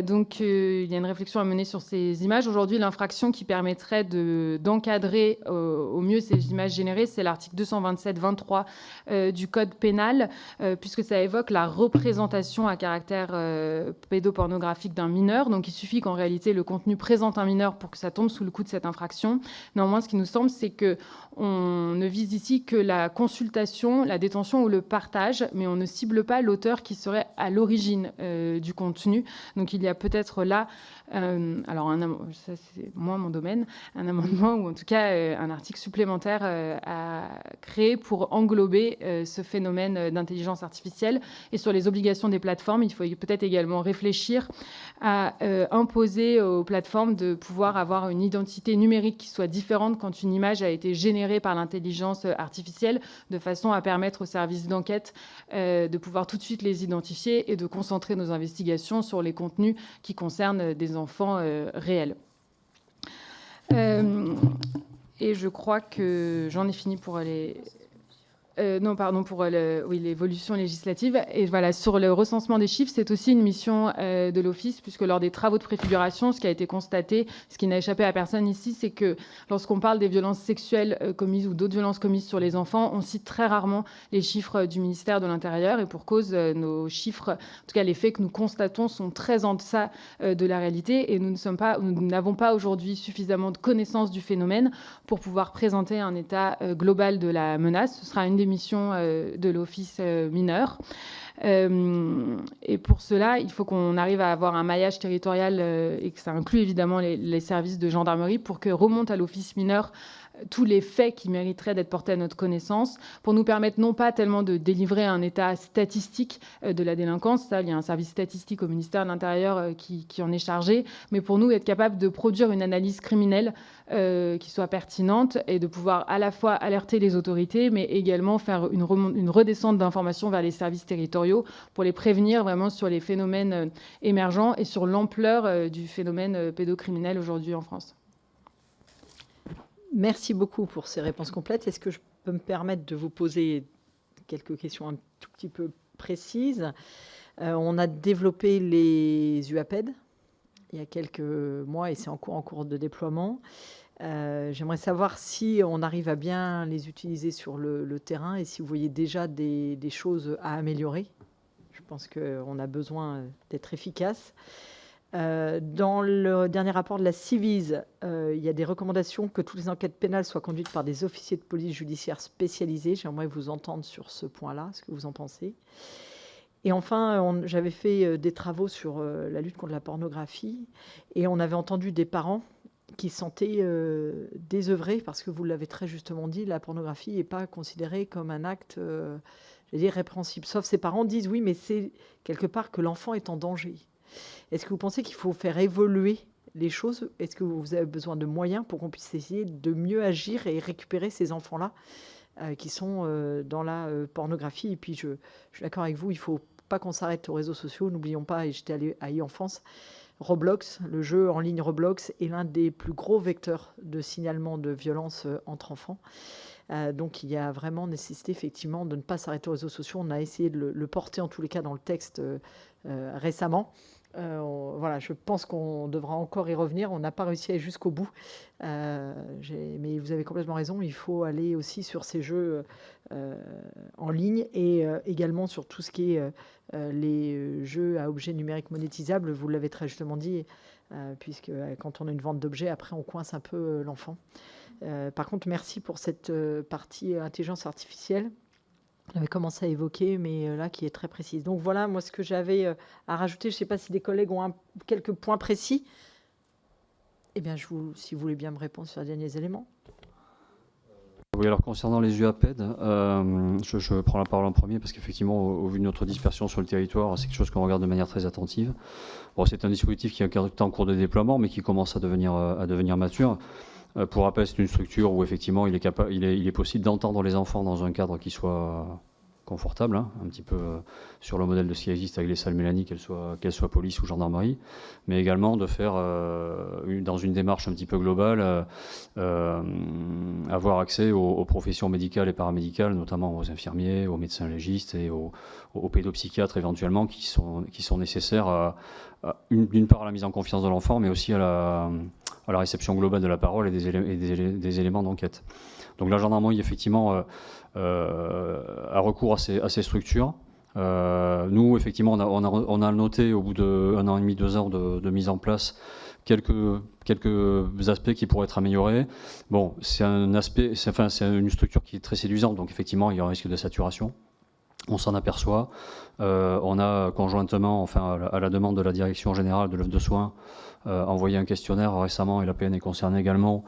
S4: Donc, il y a une réflexion à mener sur ces images. Aujourd'hui, l'infraction qui permettrait d'encadrer au mieux ces images générées, c'est l'article 227-23 du Code pénal, puisque ça évoque la représentation à caractère pédopornographique d'un mineur. Donc, il suffit qu'en réalité, le contenu présente un mineur pour que ça tombe sous le coup de cette infraction. Néanmoins, ce qui nous semble, c'est qu'on ne vise ici que la consultation, la détention ou le partage, mais on ne cible pas l'auteur qui serait à l'origine du contenu. Donc, il y a peut-être là, alors ça c'est moins mon domaine, un amendement ou en tout cas un article supplémentaire à créer pour englober ce phénomène d'intelligence artificielle. Et sur les obligations des plateformes, il faut peut-être également réfléchir à imposer aux plateformes de pouvoir avoir une identité numérique qui soit différente quand une image a été générée par l'intelligence artificielle, de façon à permettre aux services d'enquête de pouvoir tout de suite les identifier et de concentrer nos investigations sur les contenus qui concernent des enfants réels. Et je crois que j'en ai fini pour les... pour l'évolution législative. Et voilà, sur le recensement des chiffres, c'est aussi une mission de l'Office, puisque lors des travaux de préfiguration, ce qui a été constaté, ce qui n'a échappé à personne ici, c'est que lorsqu'on parle des violences sexuelles commises ou d'autres violences commises sur les enfants, on cite très rarement les chiffres du ministère de l'Intérieur. Et pour cause, nos chiffres, en tout cas les faits que nous constatons, sont très en deçà de la réalité. Et nous n'avons pas aujourd'hui suffisamment de connaissances du phénomène pour pouvoir présenter un état global de la menace. Ce sera une des missions de l'Office mineur. Et pour cela, il faut qu'on arrive à avoir un maillage territorial et que ça inclut évidemment les services de gendarmerie pour que remonte à l'Office mineur tous les faits qui mériteraient d'être portés à notre connaissance, pour nous permettre non pas tellement de délivrer un état statistique de la délinquance, ça, il y a un service statistique au ministère de l'Intérieur qui en est chargé, mais pour nous être capable de produire une analyse criminelle qui soit pertinente et de pouvoir à la fois alerter les autorités, mais également faire une redescente d'informations vers les services territoriaux pour les prévenir vraiment sur les phénomènes émergents et sur l'ampleur du phénomène pédocriminel aujourd'hui en France.
S1: Merci beaucoup pour ces réponses complètes. Est-ce que je peux me permettre de vous poser quelques questions un tout petit peu précises ? On a développé les UAPED il y a quelques mois et c'est en cours de déploiement. J'aimerais savoir si on arrive à bien les utiliser sur le terrain et si vous voyez déjà des choses à améliorer. Je pense qu'on a besoin d'être efficace. Dans le dernier rapport de la Civise, il y a des recommandations que toutes les enquêtes pénales soient conduites par des officiers de police judiciaire spécialisés. J'aimerais vous entendre sur ce point-là, ce que vous en pensez. Et enfin, j'avais fait des travaux sur la lutte contre la pornographie et on avait entendu des parents qui se sentaient désœuvrés parce que vous l'avez très justement dit, la pornographie n'est pas considérée comme un acte répréhensible. Sauf ces parents disent oui, mais c'est quelque part que l'enfant est en danger. Est-ce que vous pensez qu'il faut faire évoluer les choses? Est-ce que vous avez besoin de moyens pour qu'on puisse essayer de mieux agir et récupérer ces enfants-là qui sont dans la pornographie? Et puis, je suis d'accord avec vous, il ne faut pas qu'on s'arrête aux réseaux sociaux. N'oublions pas, et j'étais allée à e-enfance, Roblox, le jeu en ligne Roblox, est l'un des plus gros vecteurs de signalement de violence entre enfants. Donc, il y a vraiment nécessité, effectivement, de ne pas s'arrêter aux réseaux sociaux. On a essayé de le porter, en tous les cas, dans le texte récemment. Voilà, je pense qu'on devra encore y revenir. On n'a pas réussi à aller jusqu'au bout. Mais vous avez complètement raison. Il faut aller aussi sur ces jeux en ligne et également sur tout ce qui est les jeux à objets numériques monétisables. Vous l'avez très justement dit, puisque quand on a une vente d'objets, après, on coince un peu l'enfant. Par contre, merci pour cette partie intelligence artificielle. On avait commencé à évoquer, mais là, qui est très précise. Donc voilà, moi, ce que j'avais à rajouter, je ne sais pas si des collègues ont quelques points précis. Eh bien, si vous voulez bien me répondre sur les derniers éléments.
S2: Oui, alors concernant les UAPED, je prends la parole en premier parce qu'effectivement, au vu de notre dispersion sur le territoire, c'est quelque chose qu'on regarde de manière très attentive. Bon, c'est un dispositif qui est en cours de déploiement, mais qui commence à devenir mature. Pour rappel, c'est une structure où effectivement il est possible d'entendre les enfants dans un cadre qui soit confortable, hein, un petit peu sur le modèle de ce qui existe avec les salles Mélanie, qu'elles soient police ou gendarmerie, mais également de faire, dans une démarche un petit peu globale, avoir accès aux professions médicales et paramédicales, notamment aux infirmiers, aux médecins légistes et aux pédopsychiatres éventuellement, qui sont nécessaires d'une part à la mise en confiance de l'enfant, mais aussi à la réception globale de la parole et des éléments d'enquête. Donc la gendarmerie, effectivement, a recours à ces structures. Nous, effectivement, on a noté au bout d'1 an et demi, 2 ans de mise en place quelques aspects qui pourraient être améliorés. Bon, c'est une structure qui est très séduisante, donc effectivement, il y a un risque de saturation. On s'en aperçoit. On a conjointement, enfin à la demande de la Direction générale de l'œuvre de soins, envoyé un questionnaire récemment, et la PN est concernée également,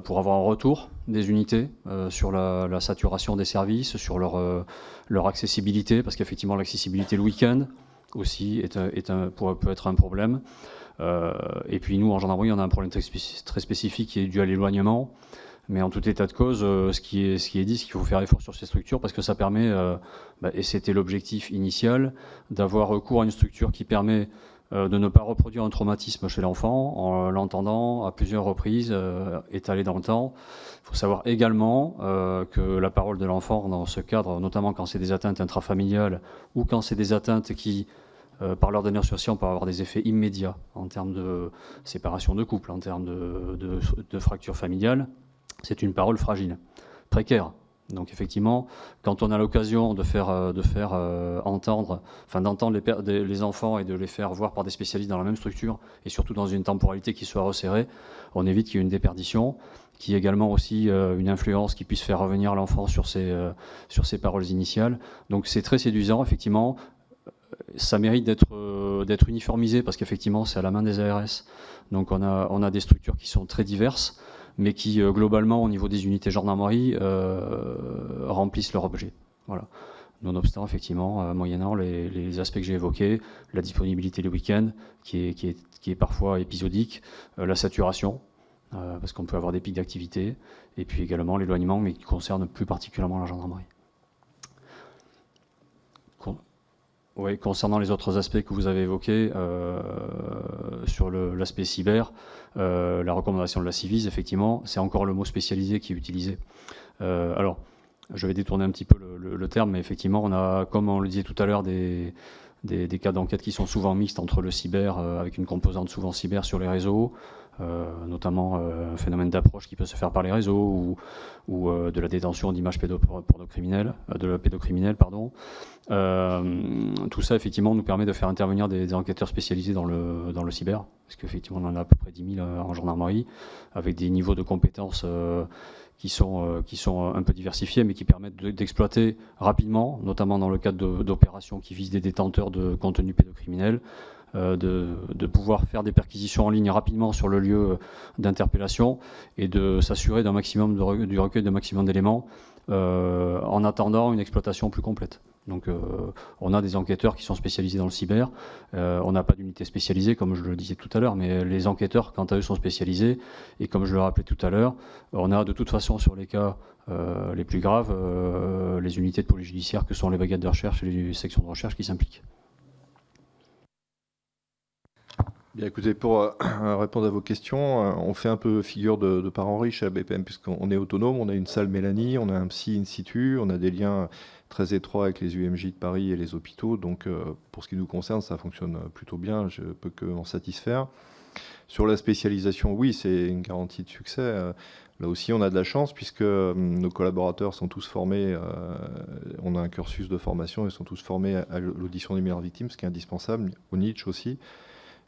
S2: pour avoir un retour des unités sur la saturation des services, sur leur accessibilité, parce qu'effectivement l'accessibilité le week-end aussi peut être un problème. Et puis nous, en gendarmerie, on a un problème très spécifique qui est dû à l'éloignement. Mais en tout état de cause, ce qui est dit, c'est qu'il faut faire effort sur ces structures parce que ça permet, et c'était l'objectif initial, d'avoir recours à une structure qui permet de ne pas reproduire un traumatisme chez l'enfant en l'entendant à plusieurs reprises, étalé dans le temps. Il faut savoir également que la parole de l'enfant dans ce cadre, notamment quand c'est des atteintes intrafamiliales ou quand c'est des atteintes qui, par leur dénonciation, peuvent avoir des effets immédiats en termes de séparation de couple, en termes de fracture familiale. C'est une parole fragile, précaire. Donc effectivement, quand on a l'occasion d'entendre les enfants et de les faire voir par des spécialistes dans la même structure, et surtout dans une temporalité qui soit resserrée, on évite qu'il y ait une déperdition, qu'il y ait également aussi une influence qui puisse faire revenir l'enfant sur ses paroles initiales. Donc c'est très séduisant, effectivement. Ça mérite d'être uniformisé parce qu'effectivement c'est à la main des ARS. Donc on a des structures qui sont très diverses, mais qui, globalement, au niveau des unités gendarmerie, remplissent leur objet. Voilà. Nonobstant, effectivement, moyennant les aspects que j'ai évoqués, la disponibilité les week-ends, qui est parfois épisodique, la saturation, parce qu'on peut avoir des pics d'activité, et puis également l'éloignement, mais qui concerne plus particulièrement la gendarmerie. Oui, concernant les autres aspects que vous avez évoqués, sur l'aspect cyber, la recommandation de la Civise, effectivement, c'est encore le mot spécialisé qui est utilisé. Alors, je vais détourner un petit peu le terme, mais effectivement, on a, comme on le disait tout à l'heure, des des cas d'enquête qui sont souvent mixtes entre le cyber, avec une composante souvent cyber sur les réseaux, notamment un phénomène d'approche qui peut se faire par les réseaux ou de la détention d'images pédocriminelles, pardon. Tout ça, effectivement, nous permet de faire intervenir des enquêteurs spécialisés dans le cyber, parce qu'effectivement, on en a à peu près 10 000 en gendarmerie, avec des niveaux de compétences qui sont un peu diversifiés, mais qui permettent d'exploiter rapidement, notamment dans le cadre d'opérations qui visent des détenteurs de contenus pédocriminels, de pouvoir faire des perquisitions en ligne rapidement sur le lieu d'interpellation et de s'assurer du recueil d'un maximum d'éléments en attendant une exploitation plus complète. Donc on a des enquêteurs qui sont spécialisés dans le cyber, on n'a pas d'unité spécialisée comme je le disais tout à l'heure, mais les enquêteurs quant à eux sont spécialisés et comme je le rappelais tout à l'heure, on a de toute façon sur les cas les plus graves les unités de police judiciaire que sont les brigades de recherche et les sections de recherche qui s'impliquent.
S3: Bien, écoutez, pour répondre à vos questions, on fait un peu figure de parents riches à BPM, puisqu'on est autonome, on a une salle Mélanie, on a un psy in situ, on a des liens très étroits avec les UMJ de Paris et les hôpitaux, donc pour ce qui nous concerne, ça fonctionne plutôt bien, je peux que m'en satisfaire. Sur la spécialisation, oui, c'est une garantie de succès. Là aussi, on a de la chance, puisque nos collaborateurs sont tous formés, on a un cursus de formation, ils sont tous formés à l'audition des mineurs victimes, ce qui est indispensable, au niche aussi.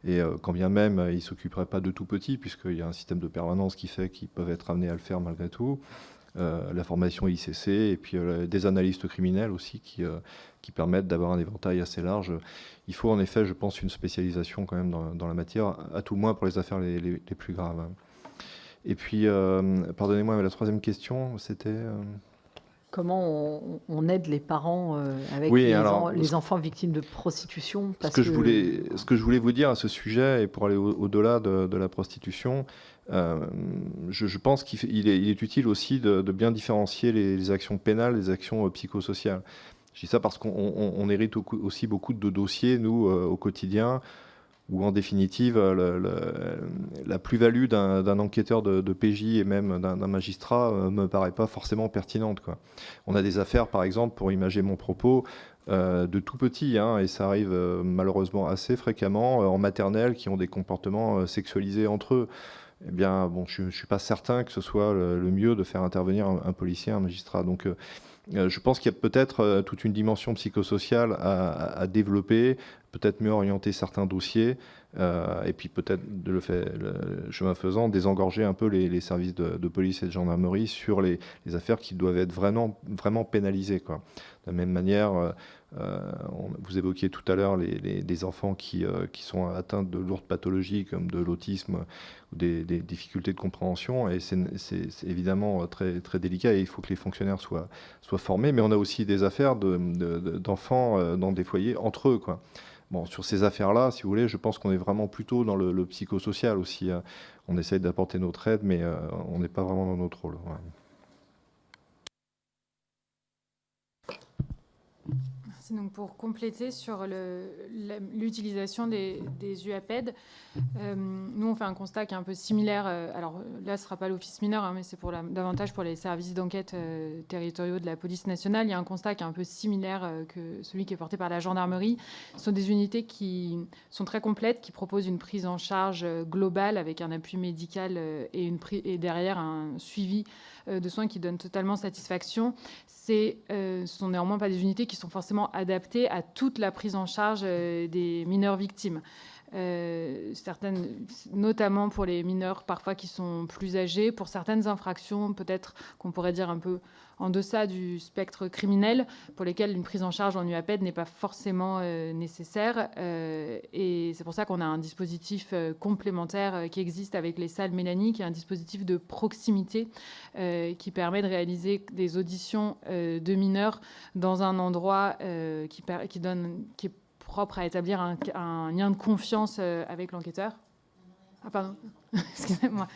S3: Et quand bien même, ils ne s'occuperaient pas de tout petit, puisqu'il y a un système de permanence qui fait qu'ils peuvent être amenés à le faire malgré tout. La formation ICC, et puis des analystes criminels aussi qui permettent d'avoir un éventail assez large. Il faut en effet, je pense, une spécialisation quand même dans la matière, à tout le moins pour les affaires les plus graves. Et puis, pardonnez-moi, mais la troisième question, c'était...
S1: Comment on aide les parents avec
S3: Oui,
S1: les enfants victimes de prostitution
S3: ce que je voulais vous dire à ce sujet, et pour aller au-delà de la prostitution, je pense qu'il est utile aussi de bien différencier les actions pénales des actions psychosociales. Je dis ça parce qu'on hérite aussi beaucoup de dossiers, nous, au quotidien, où en définitive, la plus-value d'un enquêteur de PJ et même d'un magistrat ne me paraît pas forcément pertinente, quoi. On a des affaires, par exemple, pour imager mon propos, de tout petits, et ça arrive malheureusement assez fréquemment, en maternelle, qui ont des comportements sexualisés entre eux. Eh bien, bon, je ne suis pas certain que ce soit le mieux de faire intervenir un policier, un magistrat. Donc, je pense qu'il y a peut-être toute une dimension psychosociale à développer, peut-être mieux orienter certains dossiers, et puis peut-être, le chemin faisant, désengorger un peu les services de police et de gendarmerie sur les affaires qui doivent être vraiment pénalisées, quoi. De la même manière, vous évoquiez tout à l'heure des enfants qui sont atteints de lourdes pathologies comme de l'autisme ou des difficultés de compréhension, et c'est évidemment très, très délicat, et il faut que les fonctionnaires soient formés, mais on a aussi des affaires d'enfants dans des foyers entre eux, quoi. Bon, sur ces affaires-là, si vous voulez, je pense qu'on est vraiment plutôt dans le psychosocial aussi. On essaye d'apporter notre aide, mais on n'est pas vraiment dans notre rôle. Ouais.
S4: Merci. Donc pour compléter sur l'utilisation des UAPED, nous on fait un constat qui est un peu similaire. Alors là, ce ne sera pas l'office mineur, mais c'est davantage pour les services d'enquête territoriaux de la police nationale. Il y a un constat qui est un peu similaire que celui qui est porté par la gendarmerie. Ce sont des unités qui sont très complètes, qui proposent une prise en charge globale avec un appui médical et derrière un suivi de soins qui donne totalement satisfaction. Ce sont néanmoins pas des unités qui sont forcément adaptées à toute la prise en charge des mineurs victimes. Certaines, notamment pour les mineurs parfois qui sont plus âgés, pour certaines infractions peut-être qu'on pourrait dire un peu en deçà du spectre criminel, pour lesquelles une prise en charge en UAPED n'est pas forcément nécessaire. Et c'est pour ça qu'on a un dispositif complémentaire qui existe avec les salles Mélanie, qui est un dispositif de proximité qui permet de réaliser des auditions de mineurs dans un endroit qui est propre à établir un lien de confiance avec l'enquêteur. Ah pardon, excusez-moi.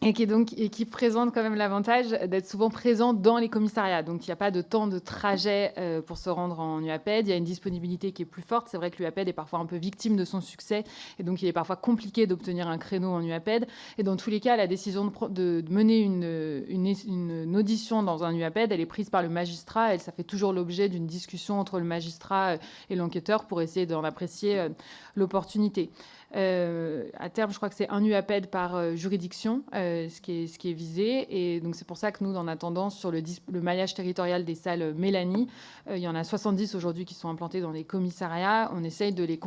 S4: et qui présente quand même l'avantage d'être souvent présent dans les commissariats. Donc, il n'y a pas de temps de trajet pour se rendre en UAPED. Il y a une disponibilité qui est plus forte. C'est vrai que l'UAPED est parfois un peu victime de son succès, et donc il est parfois compliqué d'obtenir un créneau en UAPED. Et dans tous les cas, la décision de mener une audition dans un UAPED, elle est prise par le magistrat. Ça fait toujours l'objet d'une discussion entre le magistrat et l'enquêteur pour essayer d'en apprécier l'opportunité. À terme, je crois que c'est un UAPED par juridiction, ce qui est visé. Et donc, c'est pour ça que nous, en attendant, sur le maillage territorial des salles Mélanie, il y en a 70 aujourd'hui qui sont implantées dans les commissariats. On essaye de les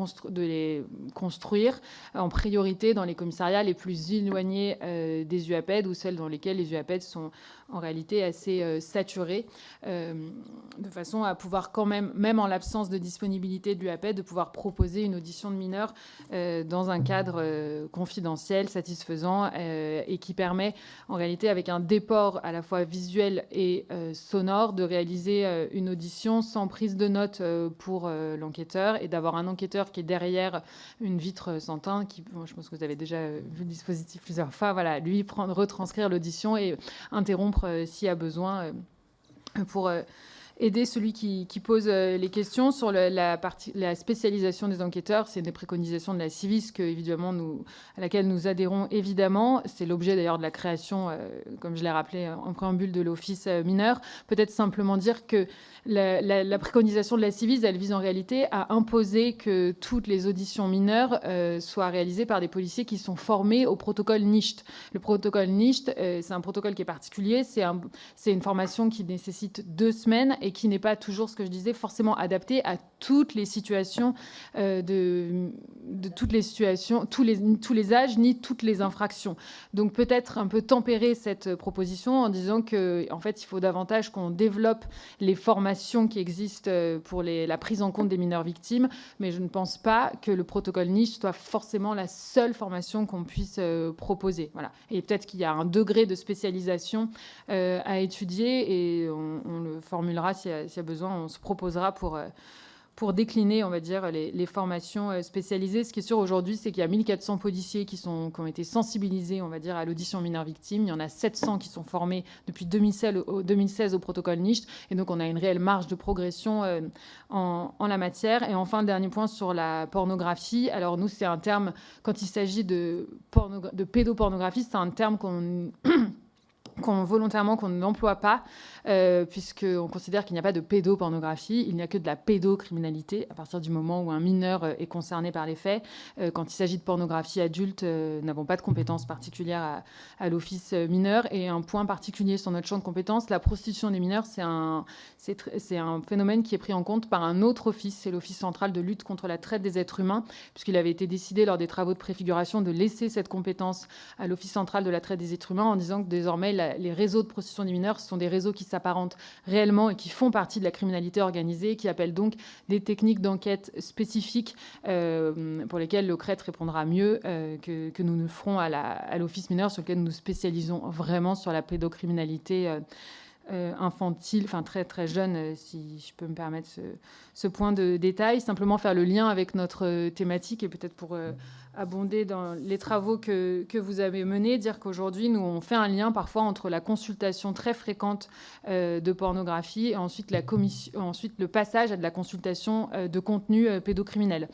S4: construire en priorité dans les commissariats les plus éloignés des UAPED ou celles dans lesquelles les UAPED sont en réalité assez saturés, de façon à pouvoir quand même en l'absence de disponibilité de l'UAPED, de pouvoir proposer une audition de mineurs dans un cadre confidentiel, satisfaisant, et qui permet en réalité, avec un déport à la fois visuel et sonore, de réaliser une audition sans prise de notes pour l'enquêteur, et d'avoir un enquêteur qui est derrière une vitre sans teint, je pense que vous avez déjà vu le dispositif plusieurs fois, voilà, lui retranscrire l'audition et interrompre s'il y a besoin pour aider celui qui pose les questions. Sur la spécialisation des enquêteurs, c'est des préconisations de la Civis à laquelle nous adhérons évidemment. C'est l'objet d'ailleurs de la création, comme je l'ai rappelé en préambule, de l'office mineur. Peut-être simplement dire que la préconisation de la Civis, elle vise en réalité à imposer que toutes les auditions mineures soient réalisées par des policiers qui sont formés au protocole NICHT. Le protocole NICHT, c'est un protocole qui est particulier. C'est une formation qui nécessite 2 semaines et qui n'est pas toujours, ce que je disais, forcément adaptée à toutes les situations, toutes les situations, tous les âges, ni toutes les infractions. Donc peut-être un peu tempérer cette proposition en disant qu'en fait, il faut davantage qu'on développe les formations qui existent pour la prise en compte des mineurs victimes, mais je ne pense pas que le protocole NICHT soit forcément la seule formation qu'on puisse proposer. Voilà. Et peut-être qu'il y a un degré de spécialisation à étudier, et on le formulera s'il y a besoin, on se proposera pour décliner, on va dire, les formations spécialisées. Ce qui est sûr aujourd'hui, c'est qu'il y a 1400 policiers qui ont été sensibilisés, on va dire, à l'audition mineure victime. Il y en a 700 qui sont formés depuis 2016 au protocole NICHT. Et donc, on a une réelle marge de progression en la matière. Et enfin, le dernier point sur la pornographie. Alors, nous, c'est un terme, quand il s'agit de pédopornographie, c'est un terme qu'on n'emploie pas, puisqu'on considère qu'il n'y a pas de pédopornographie, il n'y a que de la pédocriminalité à partir du moment où un mineur est concerné par les faits. Quand il s'agit de pornographie adulte, nous n'avons pas de compétences particulières à l'office mineur. Et un point particulier sur notre champ de compétences, la prostitution des mineurs, c'est un phénomène qui est pris en compte par un autre office, c'est l'Office central de lutte contre la traite des êtres humains, puisqu'il avait été décidé lors des travaux de préfiguration de laisser cette compétence à l'Office central de la traite des êtres humains, en disant que désormais les réseaux de prostitution des mineurs, ce sont des réseaux qui s'apparentent réellement et qui font partie de la criminalité organisée, qui appellent donc des techniques d'enquête spécifiques pour lesquelles l'OCRET répondra mieux que nous ne ferons à l'office mineur, sur lequel nous spécialisons vraiment sur la pédocriminalité infantile, enfin très très jeune, si je peux me permettre ce point de détail. Simplement faire le lien avec notre thématique, et peut-être pour abonder dans les travaux que vous avez menés, dire qu'aujourd'hui, nous, on fait un lien parfois entre la consultation très fréquente de pornographie et ensuite le passage à de la consultation de contenu pédocriminel.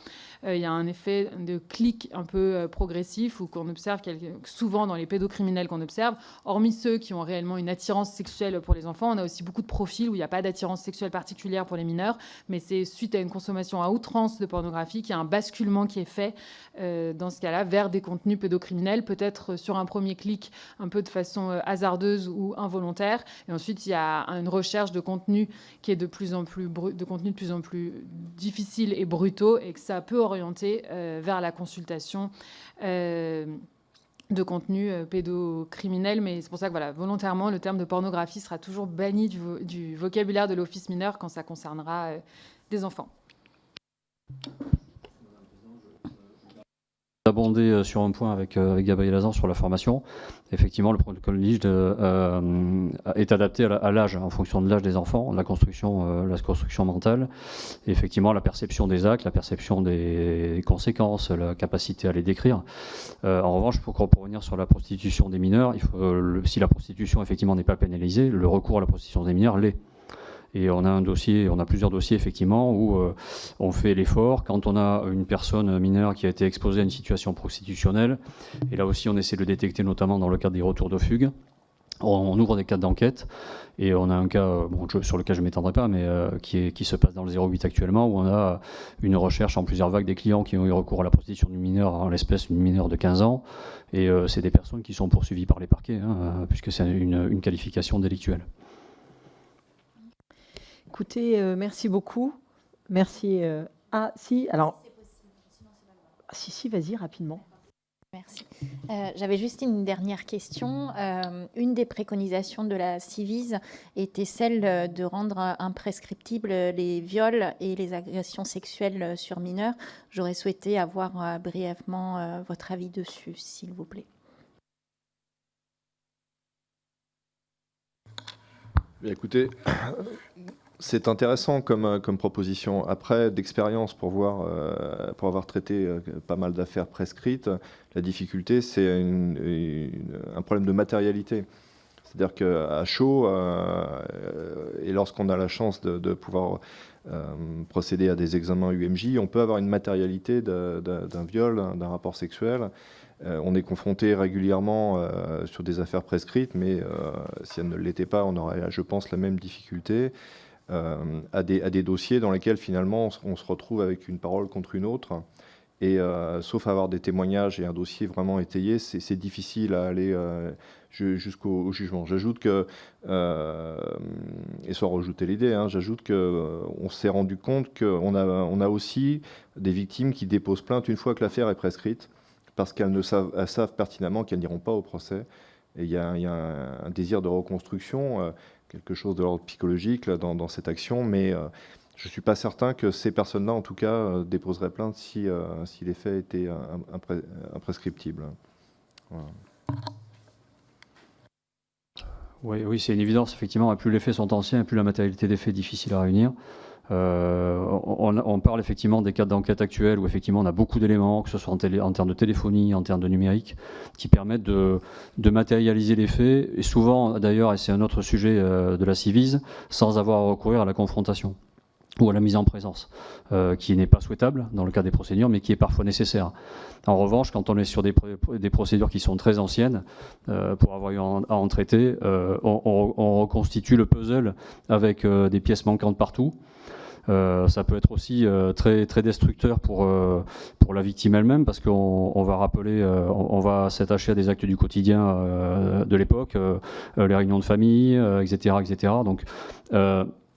S4: Il y a un effet de clic un peu progressif, ou qu'on observe souvent dans les pédocriminels qu'on observe, hormis ceux qui ont réellement une attirance sexuelle pour les enfants. On a aussi beaucoup de profils où il n'y a pas d'attirance sexuelle particulière pour les mineurs, mais c'est suite à une consommation à outrance de pornographie qu'il y a un basculement qui est fait dans ce cas-là vers des contenus pédocriminels, peut-être sur un premier clic un peu de façon hasardeuse ou involontaire, et ensuite il y a une recherche de contenu qui est de plus en plus difficile et brutaux, et que ça peut orienter vers la consultation de contenu pédocriminel. Mais c'est pour ça que voilà, volontairement, le terme de pornographie sera toujours banni du vocabulaire de l'office mineur quand ça concernera des enfants.
S2: abonder sur un point avec Gabriel Hazan sur la formation. Effectivement, le protocole LIGD est adapté à l'âge, en fonction de l'âge des enfants, la construction mentale, et effectivement la perception des actes, la perception des conséquences, la capacité à les décrire. En revanche, pour revenir sur la prostitution des mineurs, si la prostitution effectivement n'est pas pénalisée, le recours à la prostitution des mineurs l'est. Et on a plusieurs dossiers effectivement où on fait l'effort quand on a une personne mineure qui a été exposée à une situation prostitutionnelle. Et là aussi, on essaie de le détecter, notamment dans le cadre des retours de fugue. On ouvre des cas d'enquête et on a un cas sur lequel je ne m'étendrai pas, mais qui se passe dans le 08 actuellement, où on a une recherche en plusieurs vagues des clients qui ont eu recours à la prostitution du mineur, en l'espèce une mineure de 15 ans. Et c'est des personnes qui sont poursuivies par les parquets, puisque c'est une qualification délictuelle.
S1: Écoutez, merci beaucoup. Merci. Si, vas-y, rapidement.
S9: Merci. J'avais juste une dernière question. Une des préconisations de la Civise était celle de rendre imprescriptibles les viols et les agressions sexuelles sur mineurs. J'aurais souhaité avoir brièvement votre avis dessus, s'il vous plaît.
S3: Bien, écoutez, c'est intéressant comme proposition. Après, d'expérience, pour avoir traité pas mal d'affaires prescrites, la difficulté, c'est un problème de matérialité. C'est-à-dire qu'à chaud, et lorsqu'on a la chance de pouvoir procéder à des examens UMJ, on peut avoir une matérialité d'un viol, d'un rapport sexuel. On est confronté régulièrement sur des affaires prescrites, mais si elles ne l'étaient pas, on aurait, je pense, la même difficulté. À des dossiers dans lesquels finalement on se retrouve avec une parole contre une autre et sauf avoir des témoignages et un dossier vraiment étayé, c'est difficile à aller jusqu'au jugement. J'ajoute que, et sans rajouter l'idée, j'ajoute qu'on s'est rendu compte qu'on a aussi des victimes qui déposent plainte une fois que l'affaire est prescrite parce qu'elles savent pertinemment qu'elles n'iront pas au procès. Et il y a un désir de reconstruction, quelque chose de l'ordre psychologique là, dans cette action, mais je ne suis pas certain que ces personnes-là, en tout cas, déposeraient plainte si les faits étaient imprescriptibles. Voilà.
S2: Oui, c'est une évidence, effectivement. Et plus les faits sont anciens, et plus la matérialité des faits est difficile à réunir. On parle effectivement des cas d'enquête actuels où effectivement on a beaucoup d'éléments, que ce soit en termes de téléphonie, en termes de numérique, qui permettent de matérialiser les faits, et souvent d'ailleurs, et c'est un autre sujet de la Civise, sans avoir à recourir à la confrontation ou à la mise en présence, qui n'est pas souhaitable dans le cas des procédures, mais qui est parfois nécessaire. En revanche, quand on est sur des procédures qui sont très anciennes, pour avoir eu à en traiter, on reconstitue le puzzle avec des pièces manquantes partout. Ça peut être aussi très, très destructeur pour la victime elle-même, parce qu'on va rappeler, on va s'attacher à des actes du quotidien de l'époque, les réunions de famille, etc., etc. Donc,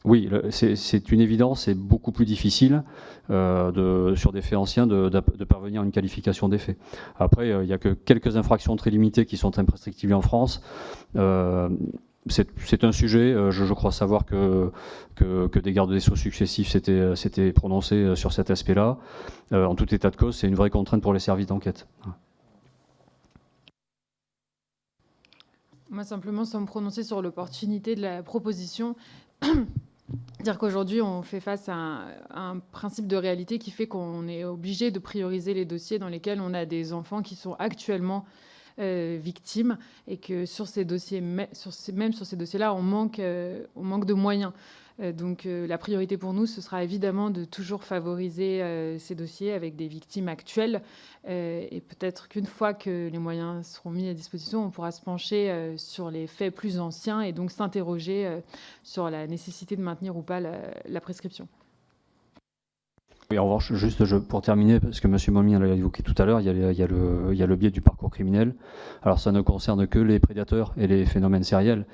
S2: oui, c'est une évidence, c'est beaucoup plus difficile sur des faits anciens de parvenir à une qualification des faits. Après, il n'y a que quelques infractions très limitées qui sont imprescriptibles en France. C'est un sujet, je crois savoir que des gardes des Sceaux successifs s'étaient prononcés sur cet aspect-là. En tout état de cause, c'est une vraie contrainte pour les services d'enquête.
S4: Moi, simplement, sans me prononcer sur l'opportunité de la proposition, dire qu'aujourd'hui, on fait face à un principe de réalité qui fait qu'on est obligé de prioriser les dossiers dans lesquels on a des enfants qui sont actuellement victimes, et que sur ces dossiers, même sur ces dossiers-là, on manque de moyens. Donc la priorité pour nous, ce sera évidemment de toujours favoriser ces dossiers avec des victimes actuelles, et peut-être qu'une fois que les moyens seront mis à disposition, on pourra se pencher sur les faits plus anciens et donc s'interroger sur la nécessité de maintenir ou pas la prescription.
S2: Oui, en revanche, juste pour terminer, parce que M. Molmin l'a évoqué tout à l'heure, il y a le biais du parcours criminel. Alors ça ne concerne que les prédateurs et les phénomènes sériels,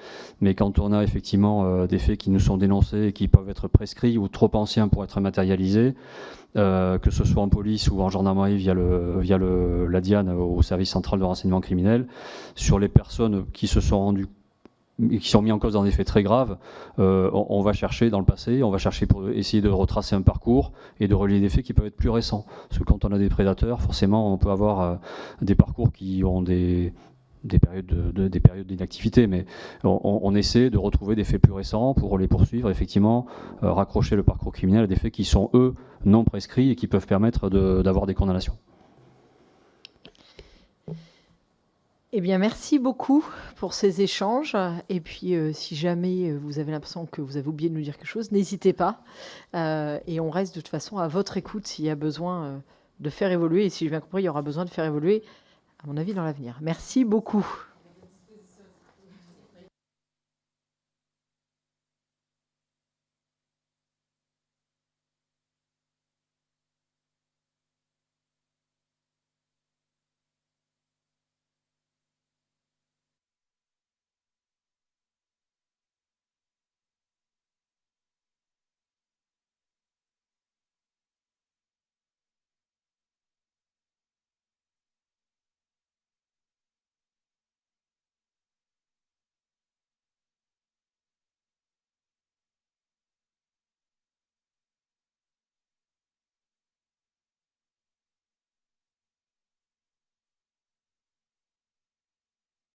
S2: mais quand on a effectivement des faits qui nous sont dénoncés et qui peuvent être prescrits ou trop anciens pour être matérialisés, que ce soit en police ou en gendarmerie via la DIAN au service central de renseignement criminel, sur les personnes qui se sont rendues qui sont mis en cause dans des faits très graves, on va chercher dans le passé, on va chercher pour essayer de retracer un parcours et de relier des faits qui peuvent être plus récents. Parce que quand on a des prédateurs, forcément, on peut avoir des parcours qui ont des périodes d'inactivité, mais on essaie de retrouver des faits plus récents pour les poursuivre, effectivement, raccrocher le parcours criminel à des faits qui sont, eux, non prescrits et qui peuvent permettre d'avoir des condamnations.
S1: Eh bien, merci beaucoup pour ces échanges. Et puis, si jamais vous avez l'impression que vous avez oublié de nous dire quelque chose, n'hésitez pas. Et on reste de toute façon à votre écoute s'il y a besoin de faire évoluer. Et si j'ai bien compris, il y aura besoin de faire évoluer, à mon avis, dans l'avenir. Merci beaucoup.